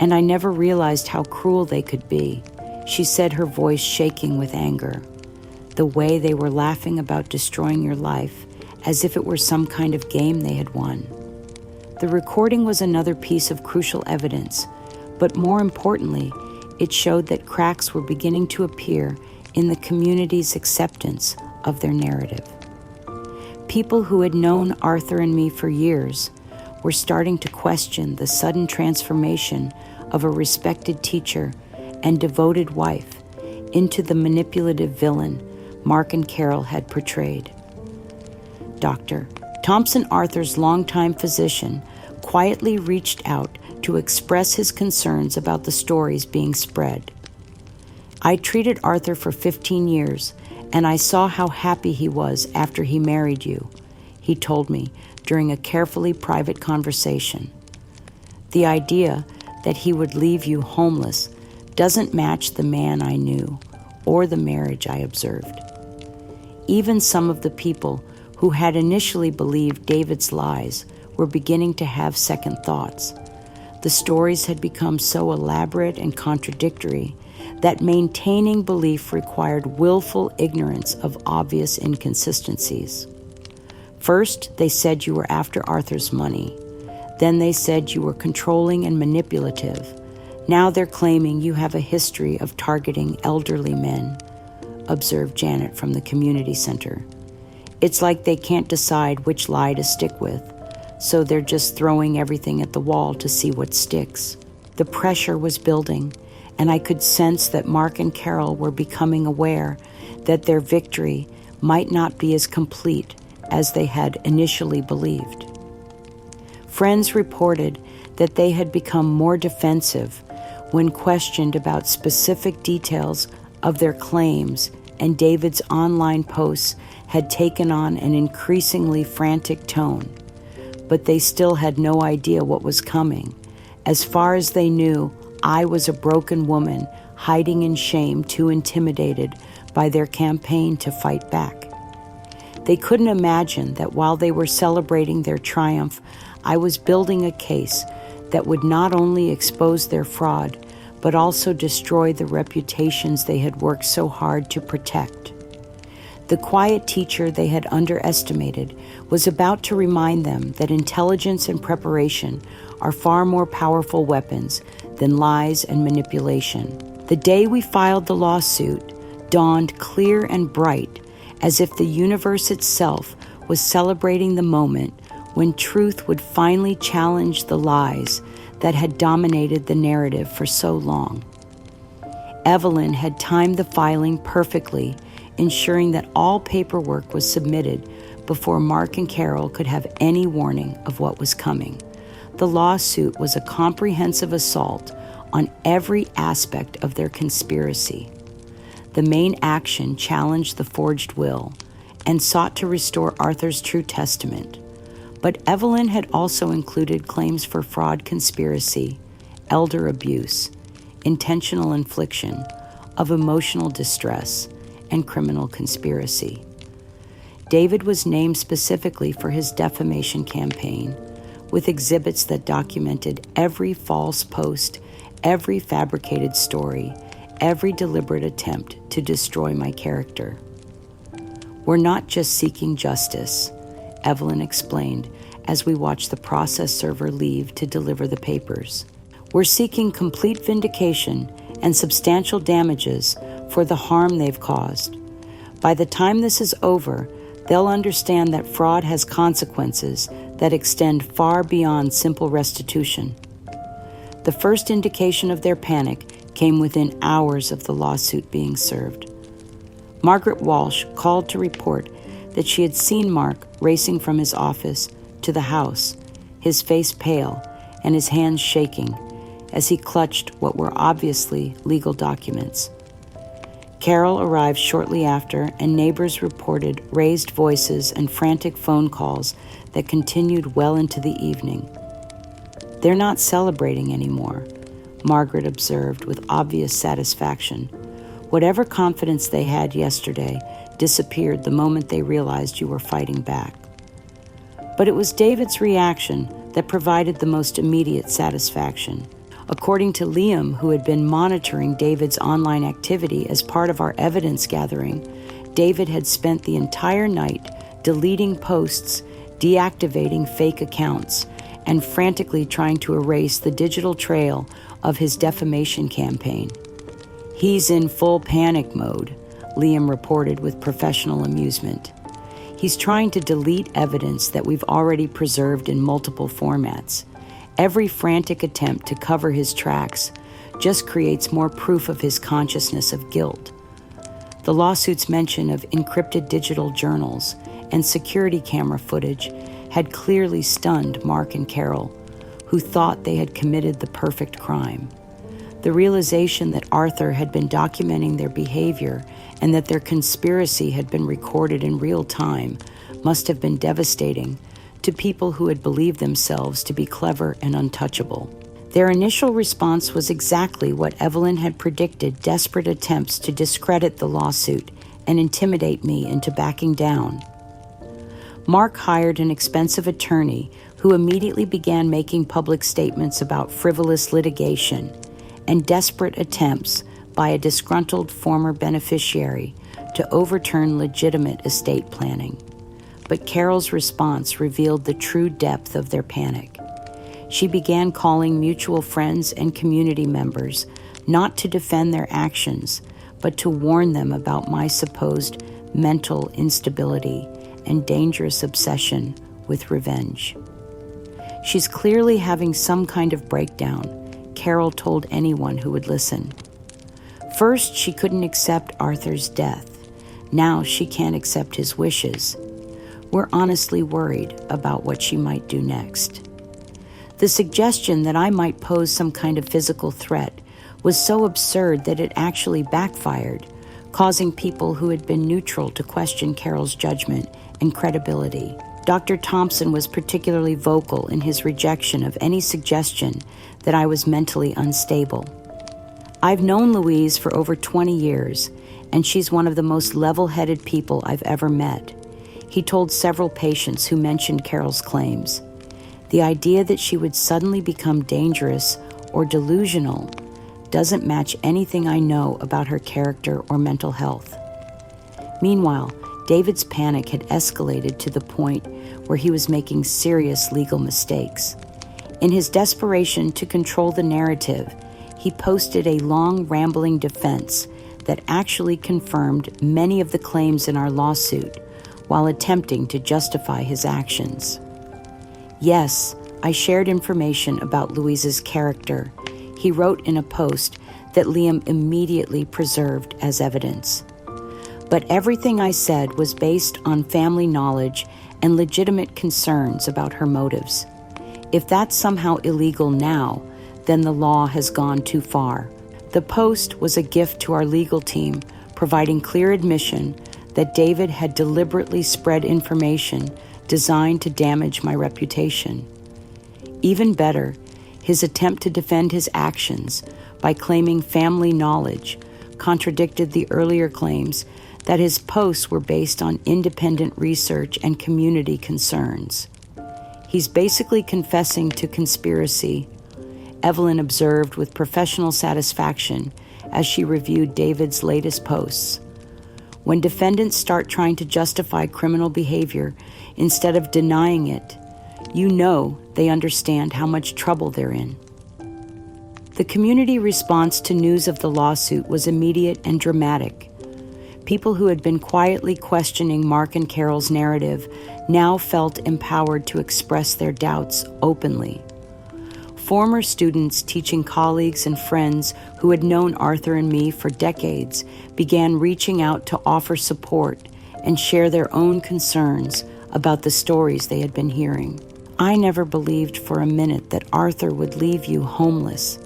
and I never realized how cruel they could be," she said, her voice shaking with anger. "The way they were laughing about destroying your life, as if it were some kind of game they had won." The recording was another piece of crucial evidence, but more importantly, it showed that cracks were beginning to appear in the community's acceptance of their narrative. People who had known Arthur and me for years were starting to question the sudden transformation of a respected teacher and devoted wife into the manipulative villain Mark and Carol had portrayed. Dr. Thompson, Arthur's longtime physician, quietly reached out to express his concerns about the stories being spread. "I treated Arthur for 15 years, and I saw how happy he was after he married you," he told me during a carefully private conversation. "The idea that he would leave you homeless doesn't match the man I knew or the marriage I observed." Even some of the people who had initially believed David's lies were beginning to have second thoughts. The stories had become so elaborate and contradictory that maintaining belief required willful ignorance of obvious inconsistencies. First, they said you were after Arthur's money. Then they said you were controlling and manipulative. Now they're claiming you have a history of targeting elderly men, observed Janet from the community center. "It's like they can't decide which lie to stick with, so they're just throwing everything at the wall to see what sticks." The pressure was building, and I could sense that Mark and Carol were becoming aware that their victory might not be as complete as they had initially believed. Friends reported that they had become more defensive when questioned about specific details of their claims, and David's online posts had taken on an increasingly frantic tone. But they still had no idea what was coming. As far as they knew, I was a broken woman hiding in shame, too intimidated by their campaign to fight back. They couldn't imagine that while they were celebrating their triumph, I was building a case that would not only expose their fraud, but also destroy the reputations they had worked so hard to protect. The quiet teacher they had underestimated was about to remind them that intelligence and preparation are far more powerful weapons than lies and manipulation. The day we filed the lawsuit dawned clear and bright, as if the universe itself was celebrating the moment when truth would finally challenge the lies that had dominated the narrative for so long. Evelyn had timed the filing perfectly, ensuring that all paperwork was submitted before Mark and Carol could have any warning of what was coming. The lawsuit was a comprehensive assault on every aspect of their conspiracy. The main action challenged the forged will and sought to restore Arthur's true testament. But Evelyn had also included claims for fraud, conspiracy, elder abuse, intentional infliction of emotional distress, and criminal conspiracy. David was named specifically for his defamation campaign, with exhibits that documented every false post, every fabricated story, every deliberate attempt to destroy my character. "We're not just seeking justice," Evelyn explained as we watched the process server leave to deliver the papers. "We're seeking complete vindication and substantial damages for the harm they've caused. By the time this is over, they'll understand that fraud has consequences that extend far beyond simple restitution." The first indication of their panic came within hours of the lawsuit being served. Margaret Walsh called to report that she had seen Mark racing from his office to the house, his face pale and his hands shaking as he clutched what were obviously legal documents. Carol arrived shortly after, and neighbors reported raised voices and frantic phone calls that continued well into the evening. "They're not celebrating anymore," Margaret observed with obvious satisfaction. "Whatever confidence they had yesterday disappeared the moment they realized you were fighting back." But it was David's reaction that provided the most immediate satisfaction. According to Liam, who had been monitoring David's online activity as part of our evidence gathering, David had spent the entire night deleting posts, deactivating fake accounts, and frantically trying to erase the digital trail of his defamation campaign. "He's in full panic mode," Liam reported with professional amusement. "He's trying to delete evidence that we've already preserved in multiple formats. Every frantic attempt to cover his tracks just creates more proof of his consciousness of guilt." The lawsuit's mention of encrypted digital journals and security camera footage had clearly stunned Mark and Carol, who thought they had committed the perfect crime. The realization that Arthur had been documenting their behavior and that their conspiracy had been recorded in real time must have been devastating to people who had believed themselves to be clever and untouchable. Their initial response was exactly what Evelyn had predicted: desperate attempts to discredit the lawsuit and intimidate me into backing down. Mark hired an expensive attorney who immediately began making public statements about frivolous litigation and desperate attempts by a disgruntled former beneficiary to overturn legitimate estate planning. But Carol's response revealed the true depth of their panic. She began calling mutual friends and community members not to defend their actions, but to warn them about my supposed mental instability and dangerous obsession with revenge. "She's clearly having some kind of breakdown," Carol told anyone who would listen. "First, she couldn't accept Arthur's death. Now she can't accept his wishes. We're honestly worried about what she might do next." The suggestion that I might pose some kind of physical threat was so absurd that it actually backfired, causing people who had been neutral to question Carol's judgment and credibility. Dr. Thompson was particularly vocal in his rejection of any suggestion that I was mentally unstable. "I've known Louise for over 20 years, and she's one of the most level-headed people I've ever met," he told several patients who mentioned Carol's claims. "The idea that she would suddenly become dangerous or delusional doesn't match anything I know about her character or mental health." Meanwhile, David's panic had escalated to the point where he was making serious legal mistakes. In his desperation to control the narrative, he posted a long, rambling defense that actually confirmed many of the claims in our lawsuit while attempting to justify his actions. "Yes, I shared information about Louise's character," he wrote in a post that Liam immediately preserved as evidence. "But everything I said was based on family knowledge and legitimate concerns about her motives. If that's somehow illegal now, then the law has gone too far." The post was a gift to our legal team, providing clear admission that David had deliberately spread information designed to damage my reputation. Even better, his attempt to defend his actions by claiming family knowledge contradicted the earlier claims that his posts were based on independent research and community concerns. "He's basically confessing to conspiracy," Evelyn observed with professional satisfaction as she reviewed David's latest posts. "When defendants start trying to justify criminal behavior instead of denying it, you know they understand how much trouble they're in." The community response to news of the lawsuit was immediate and dramatic. People who had been quietly questioning Mark and Carol's narrative now felt empowered to express their doubts openly. Former students teaching colleagues and friends who had known Arthur and me for decades began reaching out to offer support and share their own concerns about the stories they had been hearing. "I never believed for a minute that Arthur would leave you homeless,"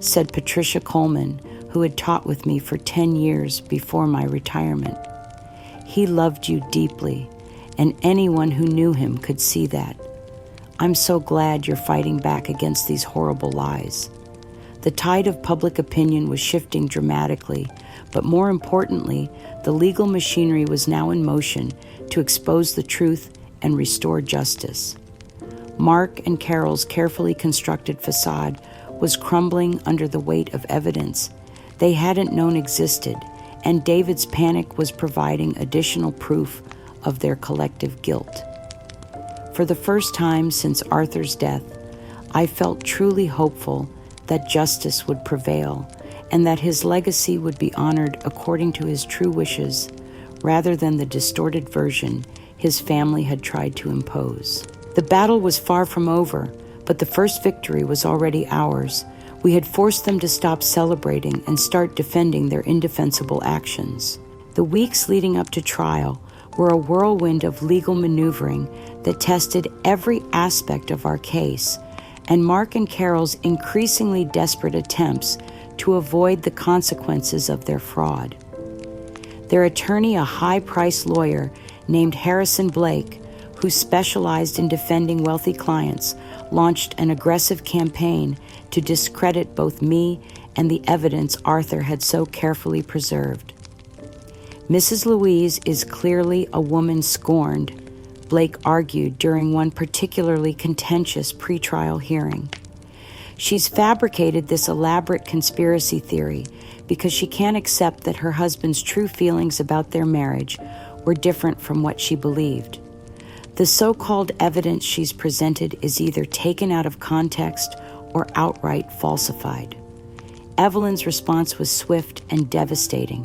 said Patricia Coleman, who had taught with me for 10 years before my retirement. "He loved you deeply, and anyone who knew him could see that. I'm so glad you're fighting back against these horrible lies." The tide of public opinion was shifting dramatically, but more importantly, the legal machinery was now in motion to expose the truth and restore justice. Mark and Carol's carefully constructed facade was crumbling under the weight of evidence they hadn't known existed, and David's panic was providing additional proof of their collective guilt. For the first time since Arthur's death, I felt truly hopeful that justice would prevail and that his legacy would be honored according to his true wishes, rather than the distorted version his family had tried to impose. The battle was far from over, but the first victory was already ours. We had forced them to stop celebrating and start defending their indefensible actions. The weeks leading up to trial were a whirlwind of legal maneuvering that tested every aspect of our case, and Mark and Carol's increasingly desperate attempts to avoid the consequences of their fraud. Their attorney, a high-priced lawyer named Harrison Blake, who specialized in defending wealthy clients, launched an aggressive campaign to discredit both me and the evidence Arthur had so carefully preserved. "Mrs. Louise is clearly a woman scorned," Blake argued during one particularly contentious pretrial hearing. "She's fabricated this elaborate conspiracy theory because she can't accept that her husband's true feelings about their marriage were different from what she believed. The so-called evidence she's presented is either taken out of context or outright falsified." Evelyn's response was swift and devastating.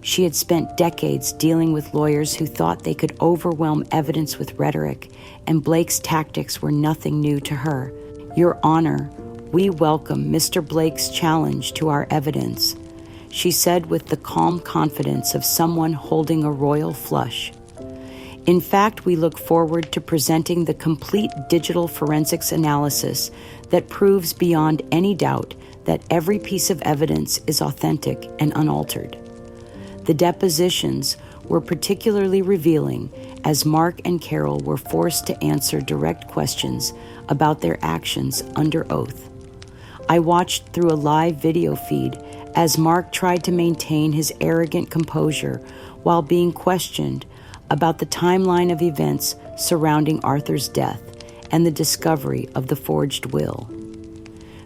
She had spent decades dealing with lawyers who thought they could overwhelm evidence with rhetoric, and Blake's tactics were nothing new to her. "Your Honor, we welcome Mr. Blake's challenge to our evidence," she said with the calm confidence of someone holding a royal flush. "In fact, we look forward to presenting the complete digital forensics analysis that proves beyond any doubt that every piece of evidence is authentic and unaltered." The depositions were particularly revealing as Mark and Carol were forced to answer direct questions about their actions under oath. I watched through a live video feed as Mark tried to maintain his arrogant composure while being questioned about the timeline of events surrounding Arthur's death and the discovery of the forged will.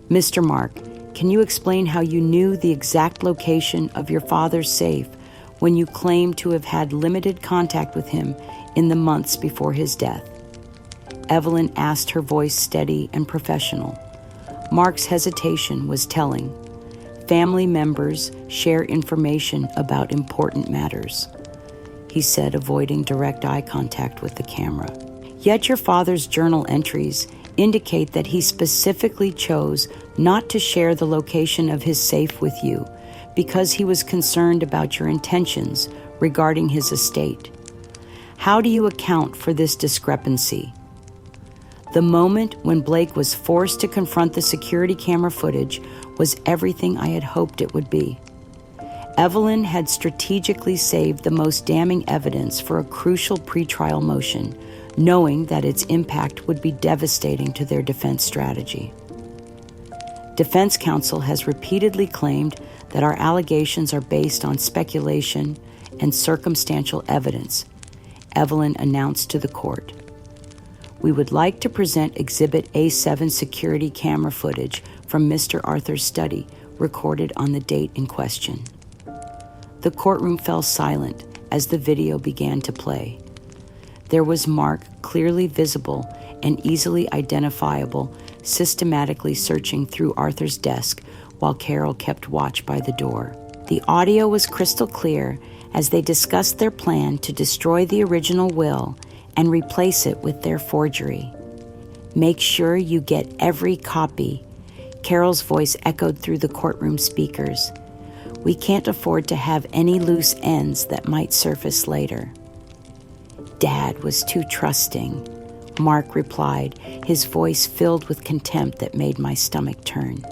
"Mr. Mark, can you explain how you knew the exact location of your father's safe when you claim to have had limited contact with him in the months before his death?" Evelyn asked, her voice steady and professional. Mark's hesitation was telling. "Family members share information about important matters," he said, avoiding direct eye contact with the camera. "Yet your father's journal entries indicate that he specifically chose not to share the location of his safe with you because he was concerned about your intentions regarding his estate. How do you account for this discrepancy?" The moment when Blake was forced to confront the security camera footage was everything I had hoped it would be. Evelyn had strategically saved the most damning evidence for a crucial pretrial motion, knowing that its impact would be devastating to their defense strategy. Defense counsel has repeatedly claimed that our allegations are based on speculation and circumstantial evidence, Evelyn announced to the court. "We would like to present Exhibit A7 security camera footage from Mr. Arthur's study recorded on the date in question." The courtroom fell silent as the video began to play. There was Mark, clearly visible and easily identifiable, systematically searching through Arthur's desk while Carol kept watch by the door. The audio was crystal clear as they discussed their plan to destroy the original will and replace it with their forgery. "Make sure you get every copy," Carol's voice echoed through the courtroom speakers. "We can't afford to have any loose ends that might surface later." "Dad was too trusting," Mark replied, his voice filled with contempt that made my stomach turn.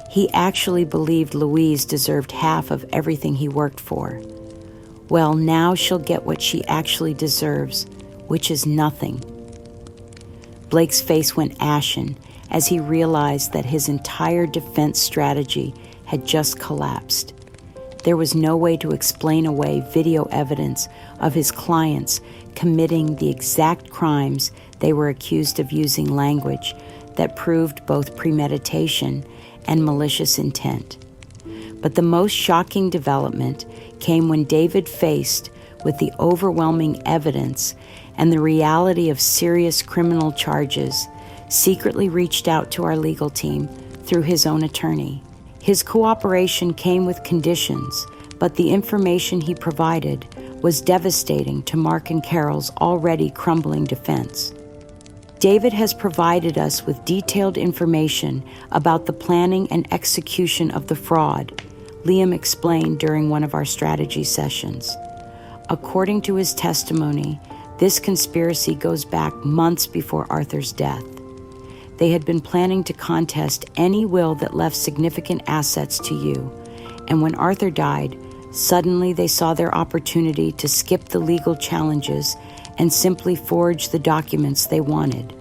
He actually believed Louise deserved half of everything he worked for. Well, now she'll get what she actually deserves, which is nothing. Blake's face went ashen as he realized that his entire defense strategy had just collapsed. There was no way to explain away video evidence of his clients committing the exact crimes they were accused of, using language that proved both premeditation and malicious intent. But the most shocking development came when David, faced with the overwhelming evidence and the reality of serious criminal charges, secretly reached out to our legal team through his own attorney. His cooperation came with conditions, but the information he provided was devastating to Mark and Carol's already crumbling defense. David has provided us with detailed information about the planning and execution of the fraud, Liam explained during one of our strategy sessions. According to his testimony, this conspiracy goes back months before Arthur's death. They had been planning to contest any will that left significant assets to you, and when Arthur died, suddenly they saw their opportunity to skip the legal challenges and simply forge the documents they wanted.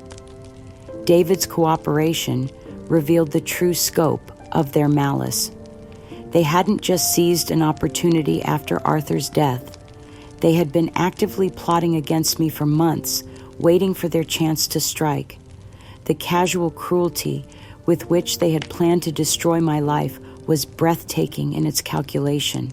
David's cooperation revealed the true scope of their malice. They hadn't just seized an opportunity after Arthur's death. They had been actively plotting against me for months, waiting for their chance to strike. The casual cruelty with which they had planned to destroy my life was breathtaking in its calculation.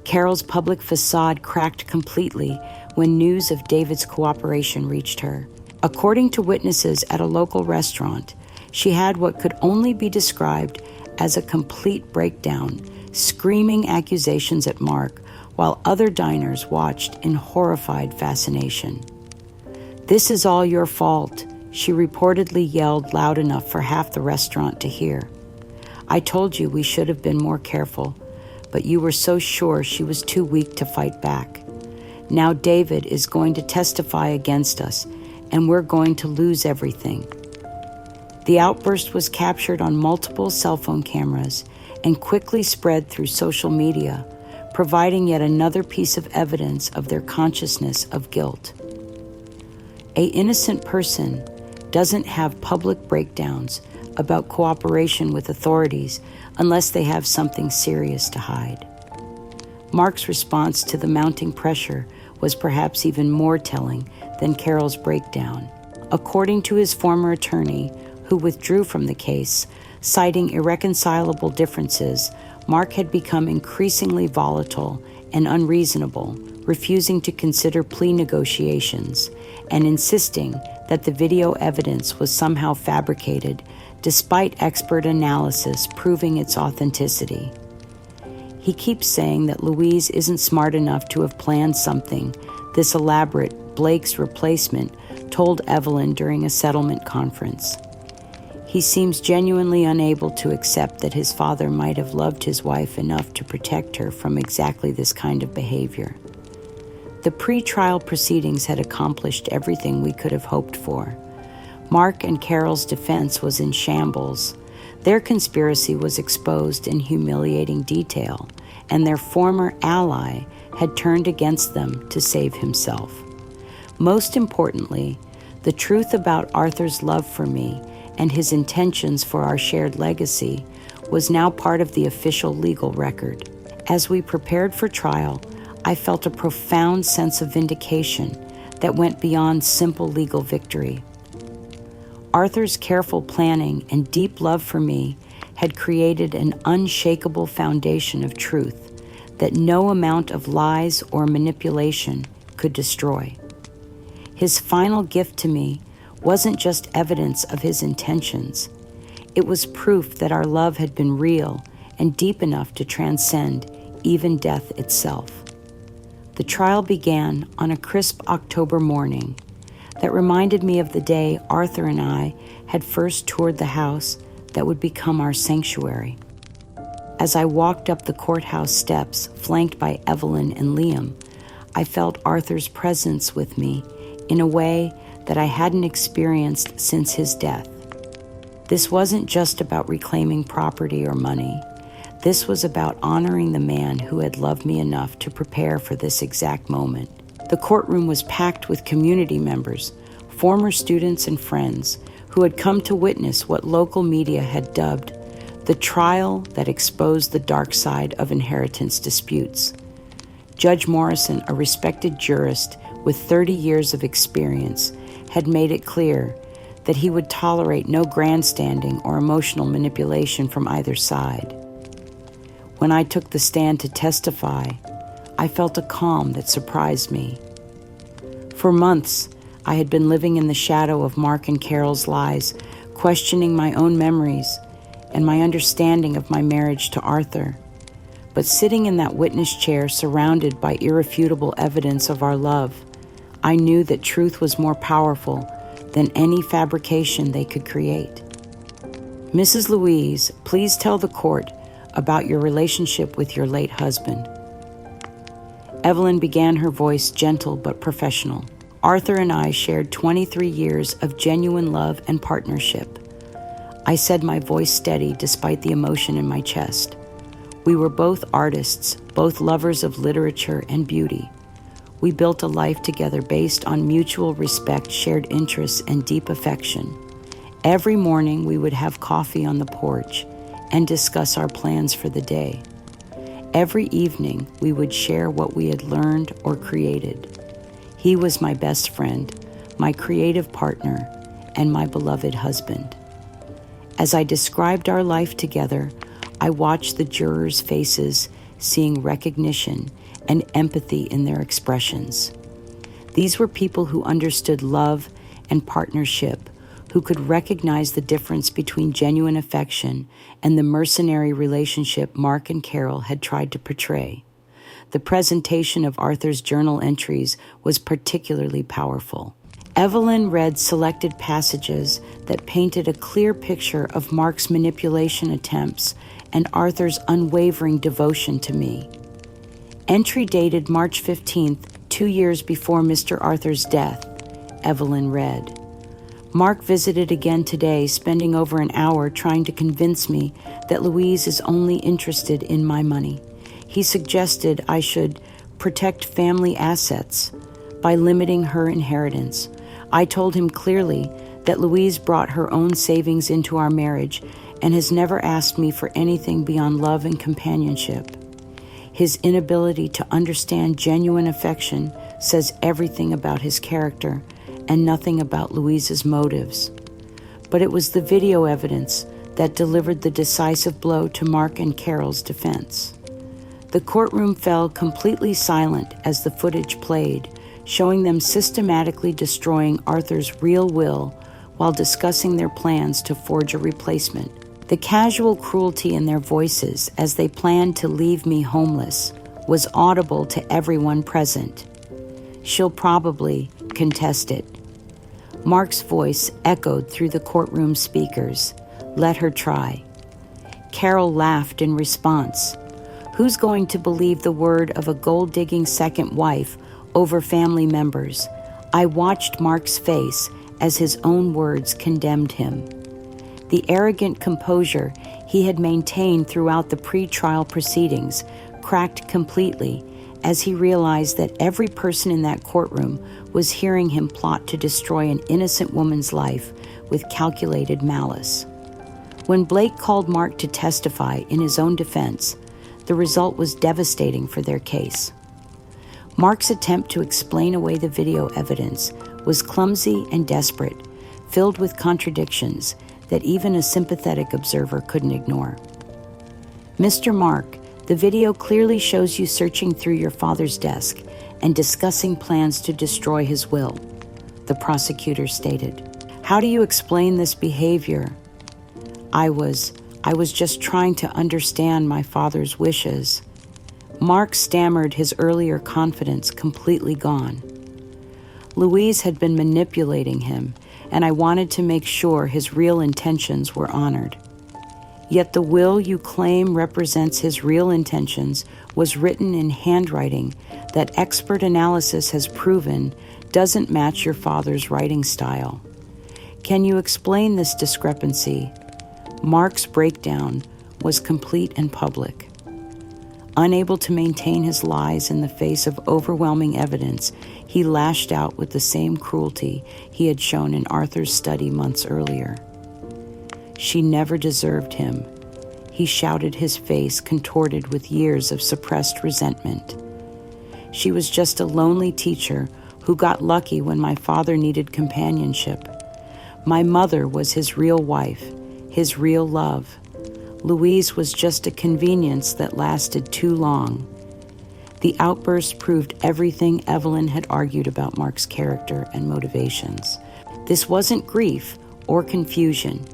Carol's public facade cracked completely when news of David's cooperation reached her. According to witnesses at a local restaurant, she had what could only be described as a complete breakdown, screaming accusations at Mark, while other diners watched in horrified fascination. "This is all your fault," she reportedly yelled loud enough for half the restaurant to hear. "I told you we should have been more careful, but you were so sure she was too weak to fight back. Now David is going to testify against us, and we're going to lose everything." The outburst was captured on multiple cell phone cameras and quickly spread through social media, providing yet another piece of evidence of their consciousness of guilt. An innocent person doesn't have public breakdowns about cooperation with authorities unless they have something serious to hide. Mark's response to the mounting pressure was perhaps even more telling than Carol's breakdown. According to his former attorney, who withdrew from the case, citing irreconcilable differences, Mark had become increasingly volatile and unreasonable, refusing to consider plea negotiations and insisting that the video evidence was somehow fabricated, despite expert analysis proving its authenticity. He keeps saying that Louise isn't smart enough to have planned something this elaborate. Blake's replacement told Evelyn during a settlement conference. He seems genuinely unable to accept that his father might have loved his wife enough to protect her from exactly this kind of behavior. The pre-trial proceedings had accomplished everything we could have hoped for. Mark and Carol's defense was in shambles. Their conspiracy was exposed in humiliating detail, and their former ally had turned against them to save himself. Most importantly, the truth about Arthur's love for me and his intentions for our shared legacy was now part of the official legal record. As we prepared for trial, I felt a profound sense of vindication that went beyond simple legal victory. Arthur's careful planning and deep love for me had created an unshakable foundation of truth that no amount of lies or manipulation could destroy. His final gift to me wasn't just evidence of his intentions. It was proof that our love had been real and deep enough to transcend even death itself. The trial began on a crisp October morning that reminded me of the day Arthur and I had first toured the house that would become our sanctuary. As I walked up the courthouse steps, flanked by Evelyn and Liam, I felt Arthur's presence with me in a way that I hadn't experienced since his death. This wasn't just about reclaiming property or money. This was about honoring the man who had loved me enough to prepare for this exact moment. The courtroom was packed with community members, former students and friends who had come to witness what local media had dubbed the trial that exposed the dark side of inheritance disputes. Judge Morrison, a respected jurist with 30 years of experience, had made it clear that he would tolerate no grandstanding or emotional manipulation from either side. When I took the stand to testify, I felt a calm that surprised me. For months, I had been living in the shadow of Mark and Carol's lies, questioning my own memories and my understanding of my marriage to Arthur. But sitting in that witness chair, surrounded by irrefutable evidence of our love, I knew that truth was more powerful than any fabrication they could create. Mrs. Louise, please tell the court about your relationship with your late husband. Evelyn began, her voice gentle but professional. Arthur and I shared 23 years of genuine love and partnership. I said, my voice steady despite the emotion in my chest. We were both artists, both lovers of literature and beauty. We built a life together based on mutual respect, shared interests, and deep affection. Every morning we would have coffee on the porch and discuss our plans for the day. Every evening we would share what we had learned or created. He was my best friend, my creative partner, and my beloved husband. As I described our life together, I watched the jurors' faces, seeing recognition and empathy in their expressions. These were people who understood love and partnership, who could recognize the difference between genuine affection and the mercenary relationship Mark and Carol had tried to portray. The presentation of Arthur's journal entries was particularly powerful. Evelyn read selected passages that painted a clear picture of Mark's manipulation attempts and Arthur's unwavering devotion to me. Entry dated March 15th, 2 years before Mr. Arthur's death, Evelyn read. Mark visited again today, spending over an hour trying to convince me that Louise is only interested in my money. He suggested I should protect family assets by limiting her inheritance. I told him clearly that Louise brought her own savings into our marriage and has never asked me for anything beyond love and companionship. His inability to understand genuine affection says everything about his character and nothing about Louise's motives. But it was the video evidence that delivered the decisive blow to Mark and Carol's defense. The courtroom fell completely silent as the footage played, showing them systematically destroying Arthur's real will while discussing their plans to forge a replacement. The casual cruelty in their voices as they planned to leave me homeless was audible to everyone present. She'll probably contest it. Mark's voice echoed through the courtroom speakers. Let her try. Carol laughed in response. Who's going to believe the word of a gold-digging second wife over family members? I watched Mark's face as his own words condemned him. The arrogant composure he had maintained throughout the pre-trial proceedings cracked completely as he realized that every person in that courtroom was hearing him plot to destroy an innocent woman's life with calculated malice. When Blake called Mark to testify in his own defense, the result was devastating for their case. Mark's attempt to explain away the video evidence was clumsy and desperate, filled with contradictions that even a sympathetic observer couldn't ignore. Mr. Mark, the video clearly shows you searching through your father's desk and discussing plans to destroy his will, the prosecutor stated. How do you explain this behavior? I was just trying to understand my father's wishes. Mark stammered, his earlier confidence completely gone. Louise had been manipulating him, and I wanted to make sure his real intentions were honored. Yet the will you claim represents his real intentions was written in handwriting that expert analysis has proven doesn't match your father's writing style. Can you explain this discrepancy? Mark's breakdown was complete and public. Unable to maintain his lies in the face of overwhelming evidence, he lashed out with the same cruelty he had shown in Arthur's study months earlier. She never deserved him, he shouted, his face contorted with years of suppressed resentment. She was just a lonely teacher who got lucky when my father needed companionship. My mother was his real wife, his real love. Louise was just a convenience that lasted too long. The outburst proved everything Evelyn had argued about Mark's character and motivations. This wasn't grief or confusion.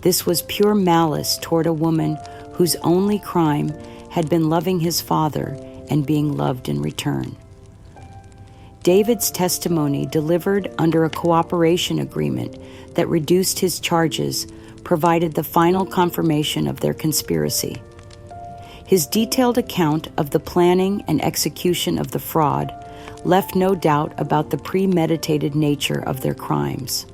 This was pure malice toward a woman whose only crime had been loving his father and being loved in return. David's testimony, delivered under a cooperation agreement that reduced his charges, provided the final confirmation of their conspiracy. His detailed account of the planning and execution of the fraud left no doubt about the premeditated nature of their crimes.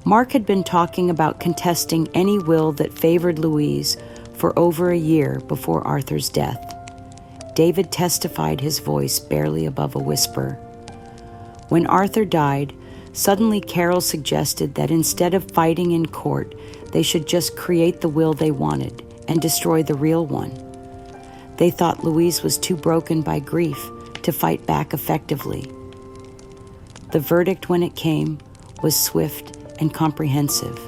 Mark had been talking about contesting any will that favored Louise for over a year before Arthur's death. David testified, his voice barely above a whisper. When Arthur died, suddenly Carol suggested that instead of fighting in court, they should just create the will they wanted and destroy the real one. They thought Louise was too broken by grief to fight back effectively. The verdict, when it came, was swift and comprehensive.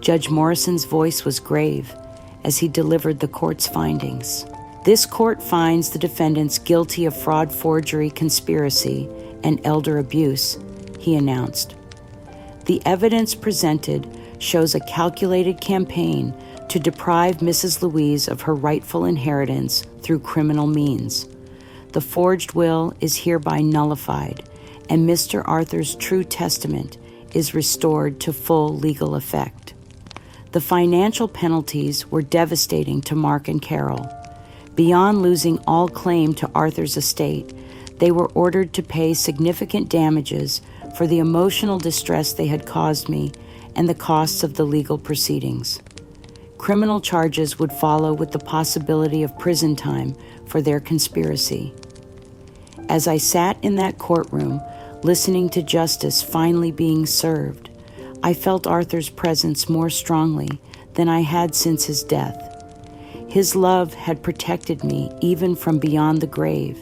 Judge Morrison's voice was grave as he delivered the court's findings. This court finds the defendants guilty of fraud, forgery, conspiracy, and elder abuse, he announced. The evidence presented shows a calculated campaign to deprive Mrs. Louise of her rightful inheritance through criminal means. The forged will is hereby nullified, and Mr. Arthur's true testament is restored to full legal effect. The financial penalties were devastating to Mark and Carol. Beyond losing all claim to Arthur's estate, they were ordered to pay significant damages for the emotional distress they had caused me and the costs of the legal proceedings. Criminal charges would follow, with the possibility of prison time for their conspiracy. As I sat in that courtroom, listening to justice finally being served, I felt Arthur's presence more strongly than I had since his death. His love had protected me even from beyond the grave,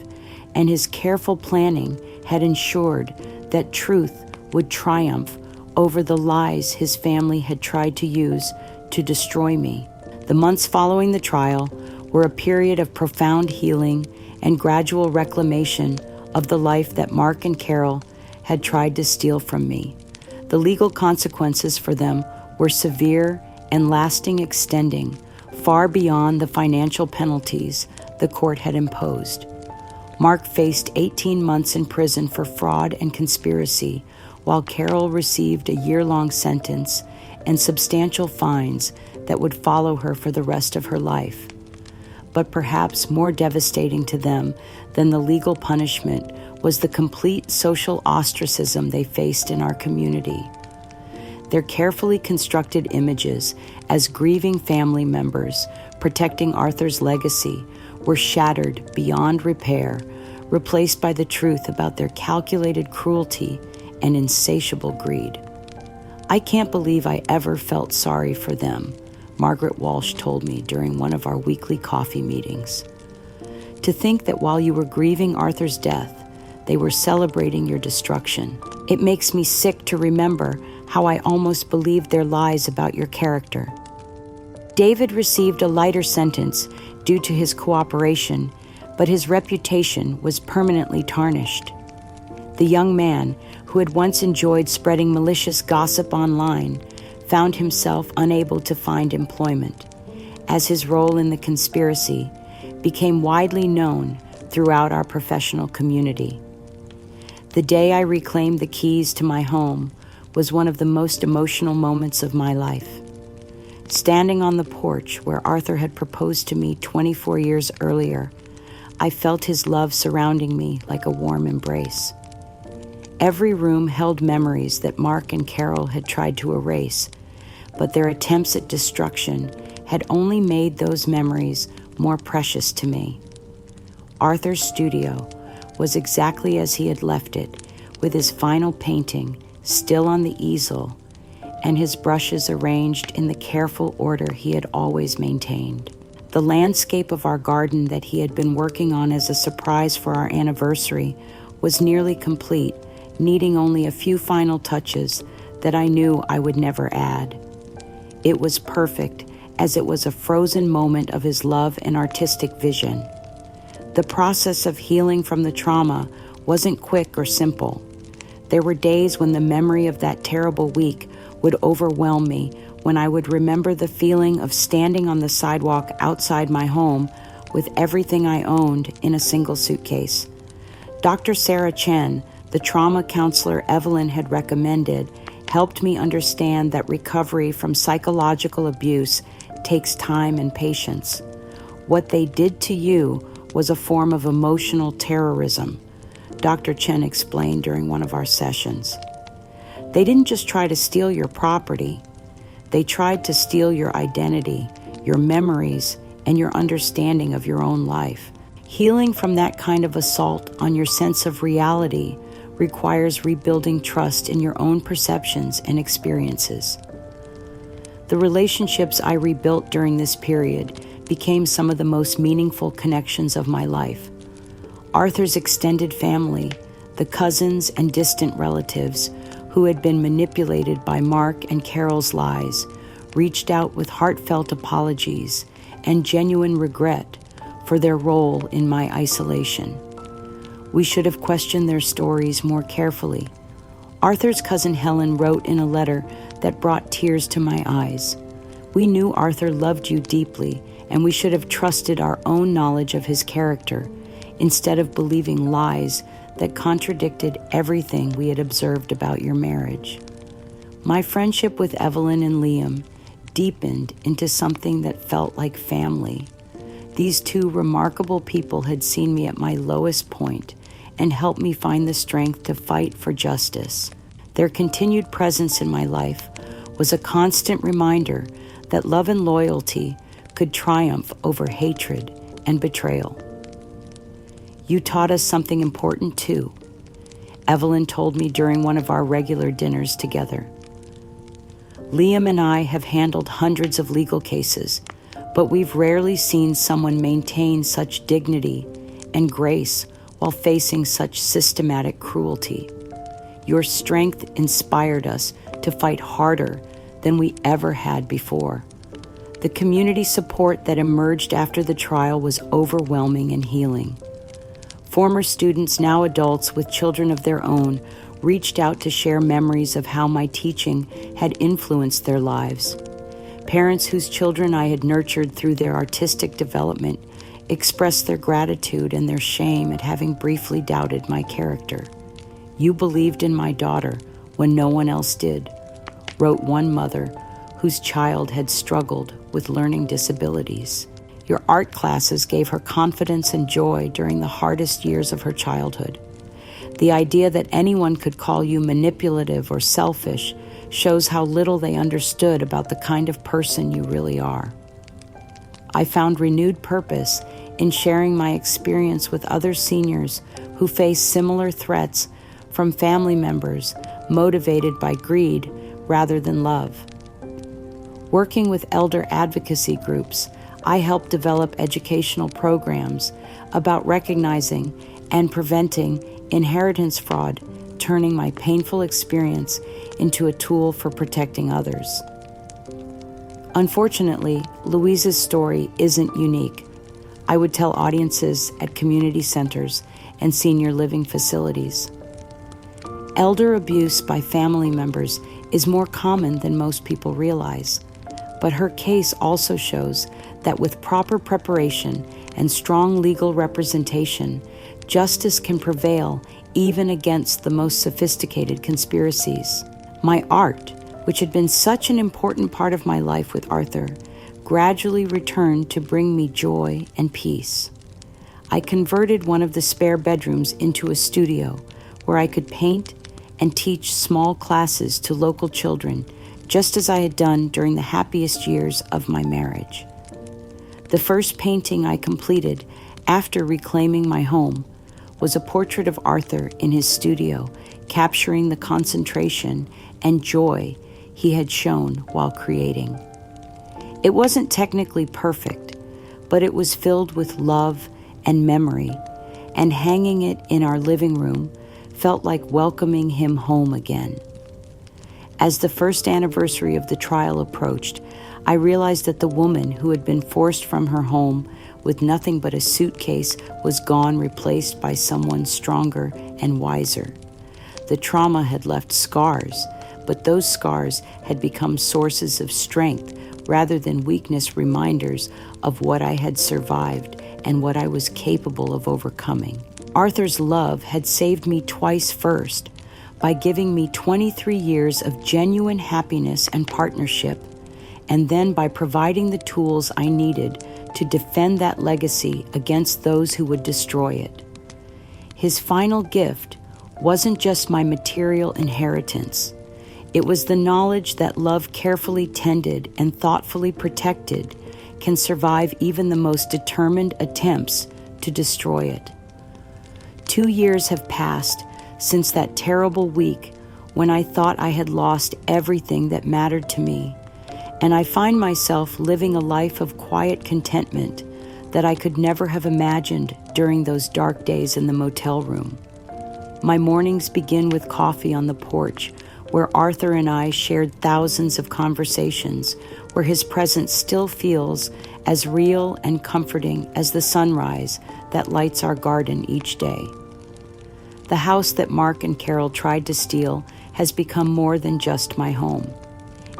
and his careful planning had ensured that truth would triumph over the lies his family had tried to use to destroy me. The months following the trial were a period of profound healing and gradual reclamation of the life that Mark and Carol had tried to steal from me. The legal consequences for them were severe and lasting, extending far beyond the financial penalties the court had imposed. Mark faced 18 months in prison for fraud and conspiracy, while Carol received a year-long sentence and substantial fines that would follow her for the rest of her life. But perhaps more devastating to them than the legal punishment was the complete social ostracism they faced in our community. Their carefully constructed images as grieving family members protecting Arthur's legacy were shattered beyond repair, replaced by the truth about their calculated cruelty and insatiable greed. I can't believe I ever felt sorry for them, Margaret Walsh told me during one of our weekly coffee meetings. To think that while you were grieving Arthur's death, they were celebrating your destruction. It makes me sick to remember how I almost believed their lies about your character. David received a lighter sentence due to his cooperation, but his reputation was permanently tarnished. The young man, who had once enjoyed spreading malicious gossip online, found himself unable to find employment, as his role in the conspiracy became widely known throughout our professional community. The day I reclaimed the keys to my home was one of the most emotional moments of my life. Standing on the porch where Arthur had proposed to me 24 years earlier, I felt his love surrounding me like a warm embrace. Every room held memories that Mark and Carol had tried to erase, but their attempts at destruction had only made those memories more precious to me. Arthur's studio was exactly as he had left it, with his final painting still on the easel and his brushes arranged in the careful order he had always maintained. The landscape of our garden that he had been working on as a surprise for our anniversary was nearly complete, needing only a few final touches that I knew I would never add. It was perfect, as it was a frozen moment of his love and artistic vision. The process of healing from the trauma wasn't quick or simple. There were days when the memory of that terrible week would overwhelm me, when I would remember the feeling of standing on the sidewalk outside my home with everything I owned in a single suitcase. Dr. Sarah Chen, the trauma counselor Evelyn had recommended, helped me understand that recovery from psychological abuse takes time and patience. What they did to you was a form of emotional terrorism, Dr. Chen explained during one of our sessions. They didn't just try to steal your property. They tried to steal your identity, your memories, and your understanding of your own life. Healing from that kind of assault on your sense of reality requires rebuilding trust in your own perceptions and experiences. The relationships I rebuilt during this period became some of the most meaningful connections of my life. Arthur's extended family, the cousins and distant relatives who had been manipulated by Mark and Carol's lies, reached out with heartfelt apologies and genuine regret for their role in my isolation. We should have questioned their stories more carefully. Arthur's cousin Helen wrote in a letter that brought tears to my eyes. We knew Arthur loved you deeply, and we should have trusted our own knowledge of his character instead of believing lies that contradicted everything we had observed about your marriage. My friendship with Evelyn and Liam deepened into something that felt like family. These two remarkable people had seen me at my lowest point and helped me find the strength to fight for justice. Their continued presence in my life was a constant reminder that love and loyalty could triumph over hatred and betrayal. You taught us something important too, Evelyn told me during one of our regular dinners together. Liam and I have handled hundreds of legal cases, but we've rarely seen someone maintain such dignity and grace while facing such systematic cruelty. Your strength inspired us to fight harder than we ever had before. The community support that emerged after the trial was overwhelming and healing. Former students, now adults with children of their own, reached out to share memories of how my teaching had influenced their lives. Parents whose children I had nurtured through their artistic development expressed their gratitude and their shame at having briefly doubted my character. You believed in my daughter when no one else did, wrote one mother whose child had struggled with learning disabilities. Your art classes gave her confidence and joy during the hardest years of her childhood. The idea that anyone could call you manipulative or selfish shows how little they understood about the kind of person you really are. I found renewed purpose in sharing my experience with other seniors who face similar threats from family members motivated by greed rather than love. Working with elder advocacy groups, I helped develop educational programs about recognizing and preventing inheritance fraud, turning my painful experience into a tool for protecting others. Unfortunately, Louise's story isn't unique. I would tell audiences at community centers and senior living facilities. Elder abuse by family members is more common than most people realize, but her case also shows that with proper preparation and strong legal representation, justice can prevail even against the most sophisticated conspiracies. My art, which had been such an important part of my life with Arthur, gradually returned to bring me joy and peace. I converted one of the spare bedrooms into a studio where I could paint and teach small classes to local children, just as I had done during the happiest years of my marriage. The first painting I completed after reclaiming my home was a portrait of Arthur in his studio, capturing the concentration and joy he had shown while creating. It wasn't technically perfect, but it was filled with love and memory, and hanging it in our living room felt like welcoming him home again. As the first anniversary of the trial approached, I realized that the woman who had been forced from her home with nothing but a suitcase was gone, replaced by someone stronger and wiser. The trauma had left scars, but those scars had become sources of strength rather than weakness, reminders of what I had survived and what I was capable of overcoming. Arthur's love had saved me twice. First, by giving me 23 years of genuine happiness and partnership, and then by providing the tools I needed to defend that legacy against those who would destroy it. His final gift wasn't just my material inheritance. It was the knowledge that love carefully tended and thoughtfully protected can survive even the most determined attempts to destroy it. 2 years have passed since that terrible week when I thought I had lost everything that mattered to me, and I find myself living a life of quiet contentment that I could never have imagined during those dark days in the motel room. My mornings begin with coffee on the porch, where Arthur and I shared thousands of conversations, where his presence still feels as real and comforting as the sunrise that lights our garden each day. The house that Mark and Carol tried to steal has become more than just my home.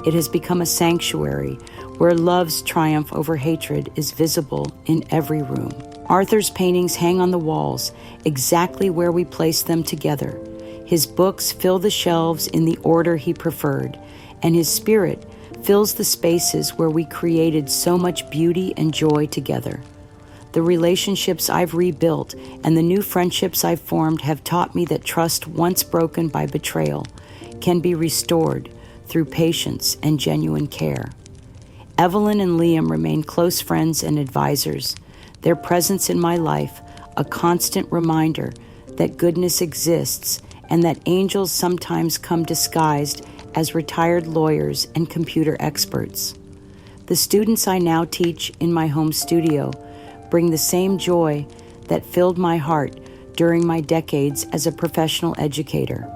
It has become a sanctuary where love's triumph over hatred is visible in every room. Arthur's paintings hang on the walls, exactly where we placed them together. His books fill the shelves in the order he preferred, and his spirit fills the spaces where we created so much beauty and joy together. The relationships I've rebuilt and the new friendships I've formed have taught me that trust once broken by betrayal can be restored through patience and genuine care. Evelyn and Liam remain close friends and advisors. Their presence in my life, a constant reminder that goodness exists and that angels sometimes come disguised as retired lawyers and computer experts. The students I now teach in my home studio bring the same joy that filled my heart during my decades as a professional educator.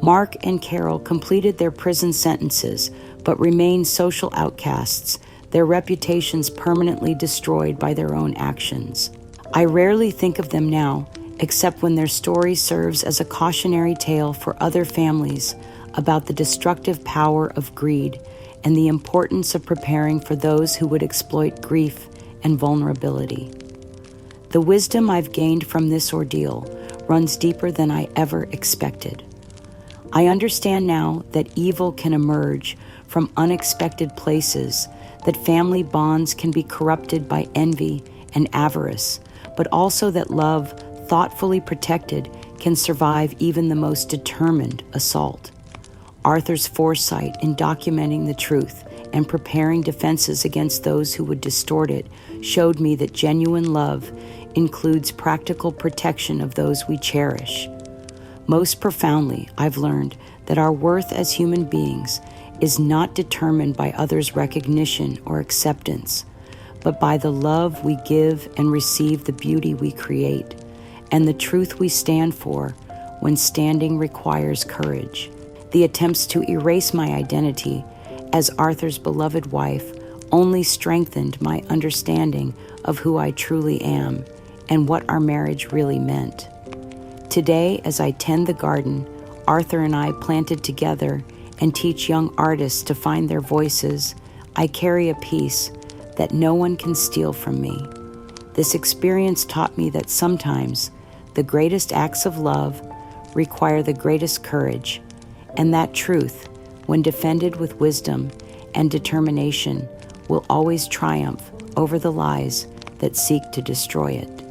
Mark and Carol completed their prison sentences, but remain social outcasts, their reputations permanently destroyed by their own actions. I rarely think of them now, except when their story serves as a cautionary tale for other families about the destructive power of greed and the importance of preparing for those who would exploit grief and vulnerability. The wisdom I've gained from this ordeal runs deeper than I ever expected. I understand now that evil can emerge from unexpected places, that family bonds can be corrupted by envy and avarice, but also that love, thoughtfully protected, can survive even the most determined assault. Arthur's foresight in documenting the truth and preparing defenses against those who would distort it showed me that genuine love includes practical protection of those we cherish. Most profoundly, I've learned that our worth as human beings is not determined by others' recognition or acceptance, but by the love we give and receive the beauty we create, and the truth we stand for when standing requires courage. The attempts to erase my identity as Arthur's beloved wife only strengthened my understanding of who I truly am and what our marriage really meant. Today, as I tend the garden Arthur and I planted together and teach young artists to find their voices, I carry a peace that no one can steal from me. This experience taught me that sometimes the greatest acts of love require the greatest courage, and that truth when defended with wisdom and determination, will always triumph over the lies that seek to destroy it.